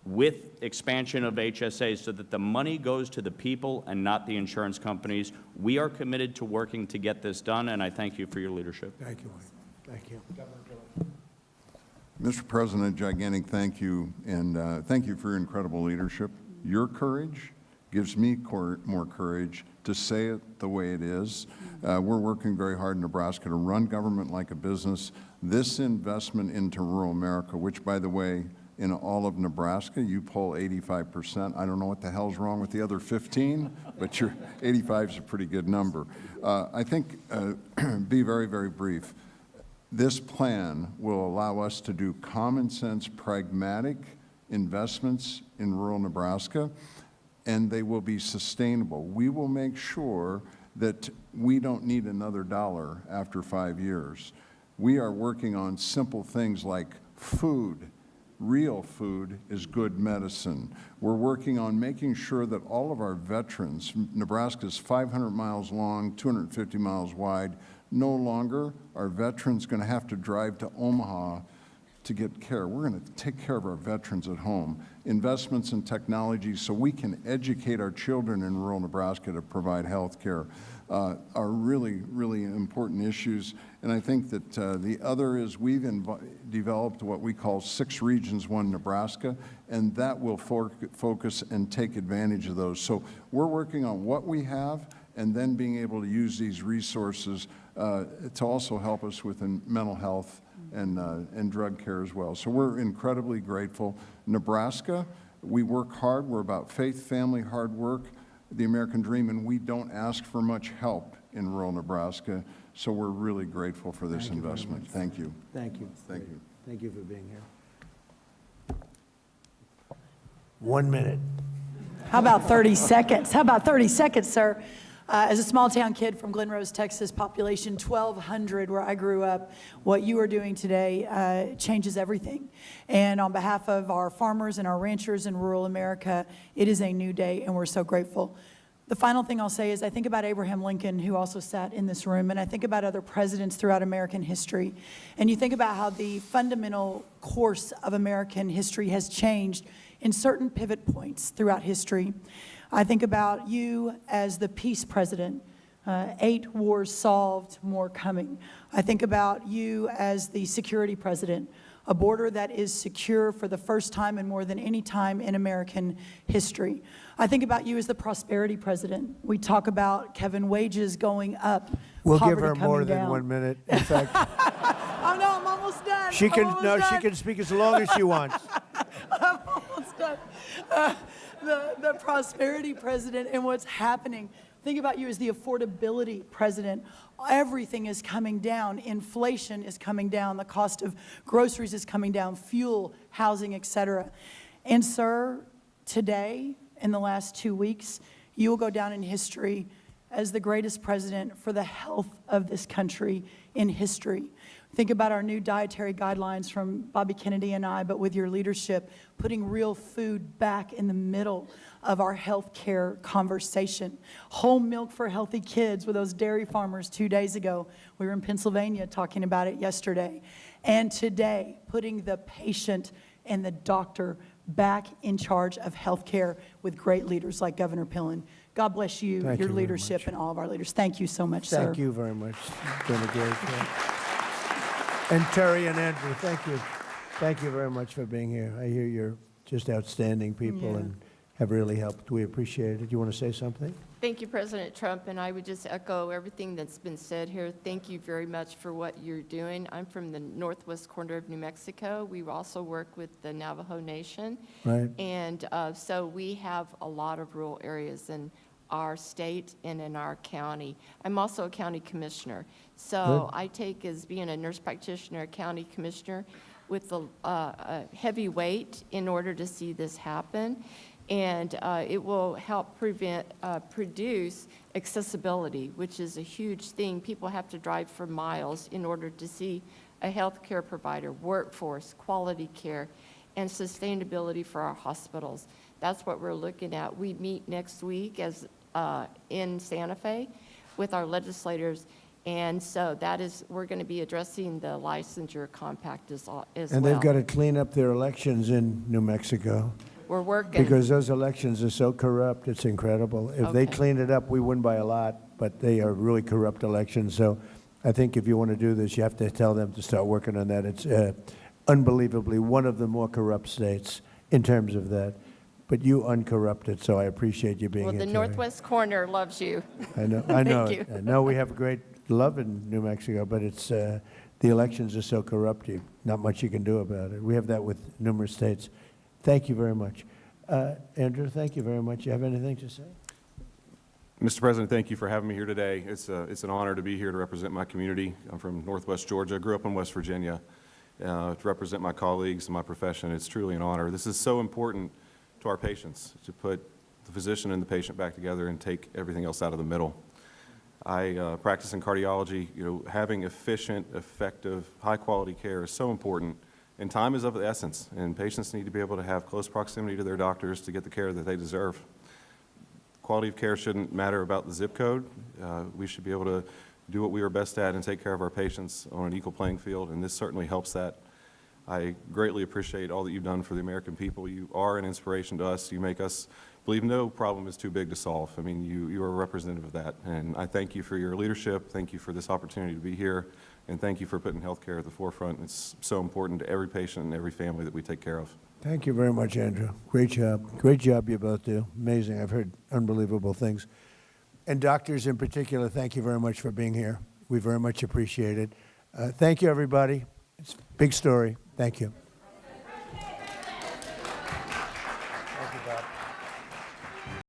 with expansion of HSAs so that the money goes to the people and not the insurance companies. We are committed to working to get this done, and I thank you for your leadership. Thank you, Wayne. Thank you. Mr. President, gigantic thank you, and thank you for your incredible leadership. Your courage gives me more courage to say it the way it is. We're working very hard in Nebraska to run government like a business. This investment into rural America, which, by the way, in all of Nebraska, you poll 85%. I don't know what the hell's wrong with the other 15, but your 85 is a pretty good number. I think, be very, very brief. This plan will allow us to do common sense, pragmatic investments in rural Nebraska, and they will be sustainable. We will make sure that we don't need another dollar after 5 years. We are working on simple things like food. Real food is good medicine. We're working on making sure that all of our veterans, Nebraska is 500 miles long, 250 miles wide, no longer are veterans going to have to drive to Omaha to get care. We're going to take care of our veterans at home. Investments in technology so we can educate our children in rural Nebraska to provide health care are really, really important issues. And I think that the other is we've developed what we call 6 Regions, 1 Nebraska, and that will focus and take advantage of those. So we're working on what we have and then being able to use these resources to also help us with mental health and drug care as well. So we're incredibly grateful. Nebraska, we work hard. We're about faith, family, hard work, the American dream, and we don't ask for much help in rural Nebraska. So we're really grateful for this investment. Thank you. Thank you. Thank you. Thank you for being here. 1 minute. How about 30 seconds? How about 30 seconds, sir? As a small-town kid from Glen Rose, Texas, population 1,200, where I grew up, what you are doing today changes everything. And on behalf of our farmers and our ranchers in rural America, it is a new day, and we're so grateful. The final thing I'll say is I think about Abraham Lincoln, who also sat in this room, and I think about other presidents throughout American history. And you think about how the fundamental course of American history has changed in certain pivot points throughout history. I think about you as the peace president, 8 wars solved, more coming. I think about you as the security president, a border that is secure for the first time and more than any time in American history. I think about you as the prosperity president. We talk about, Kevin, wages going up, We'll give poverty her more coming than down. 1 minute. In fact, Oh, no, I'm almost done. she I'm can, almost no, she done. can speak as long as she wants. I'm almost done. The prosperity president and what's happening. Think about you as the affordability president. Everything is coming down. Inflation is coming down. The cost of groceries is coming down, fuel, housing, et cetera. And sir, today, in the last 2 weeks, you will go down in history as the greatest president for the health of this country in history. Think about our new dietary guidelines from Bobby Kennedy and I, but with your leadership, putting real food back in the middle of our health care conversation. Whole milk for healthy kids with those dairy farmers 2 days ago. We were in Pennsylvania talking about it yesterday. And today, putting the patient and the doctor back in charge of health care with great leaders like Governor Pillen. God bless you, Thank your you very leadership, much. and all of our leaders. Thank you so much, sir. Thank you very much. It's been a great day. And Terry and Andrew, thank you. Thank you very much for being here. I hear you're just outstanding people Yeah. and have really helped. We appreciate it. You want to say something? Thank you, President Trump, and I would just echo everything that's been said here. Thank you very much for what you're doing. I'm from the northwest corner of New Mexico. We also work with the Navajo Nation. Right. And so we have a lot of rural areas in our state and in our county. I'm also a county commissioner. So Good. I take as being a nurse practitioner, a county commissioner, with a heavy weight in order to see this happen. And it will help produce accessibility, which is a huge thing. People have to drive for miles in order to see a health care provider, workforce, quality care, and sustainability for our hospitals. That's what we're looking at. We meet next week in Santa Fe with our legislators. And so we're going to be addressing the licensure compact as well. And they've got to clean up their elections in New Mexico We're working. because those elections are so corrupt, it's incredible. If they Okay. clean it up, we win by a lot, but they are really corrupt elections. So I think if you want to do this, you have to tell them to start working on that. It's unbelievably one of the more corrupt states in terms of that. But you uncorrupted, so I appreciate you being Well, here the today. Northwest Corner loves you. I know, I know. Thank you. I know we have great love in New Mexico, but it's, the elections are so corrupt, not much you can do about it. We have that with numerous states. Thank you very much. Andrew, thank you very much. You have anything to say? Mr. President, thank you for having me here today. It's an honor to be here to represent my community. I'm from Northwest Georgia. I grew up in West Virginia. To represent my colleagues and my profession, it's truly an honor. This is so important to our patients, to put the physician and the patient back together and take everything else out of the middle. I practice in cardiology. Having efficient, effective, high-quality care is so important, and time is of the essence, and patients need to be able to have close proximity to their doctors to get the care that they deserve. Quality of care shouldn't matter about the zip code. We should be able to do what we are best at and take care of our patients on an equal playing field, and this certainly helps that. I greatly appreciate all that you've done for the American people. You are an inspiration to us. You make us believe no problem is too big to solve. I mean, you are a representative of that. And I thank you for your leadership. Thank you for this opportunity to be here. And thank you for putting healthcare at the forefront. It's so important to every patient and every family that we take care of. Thank you very much, Andrew. Great job. Great job you both do. Amazing. I've heard unbelievable things. And doctors in particular, thank you very much for being here. We very much appreciate it. Thank you, everybody. It's a big story. Thank you. Thank you, Bob.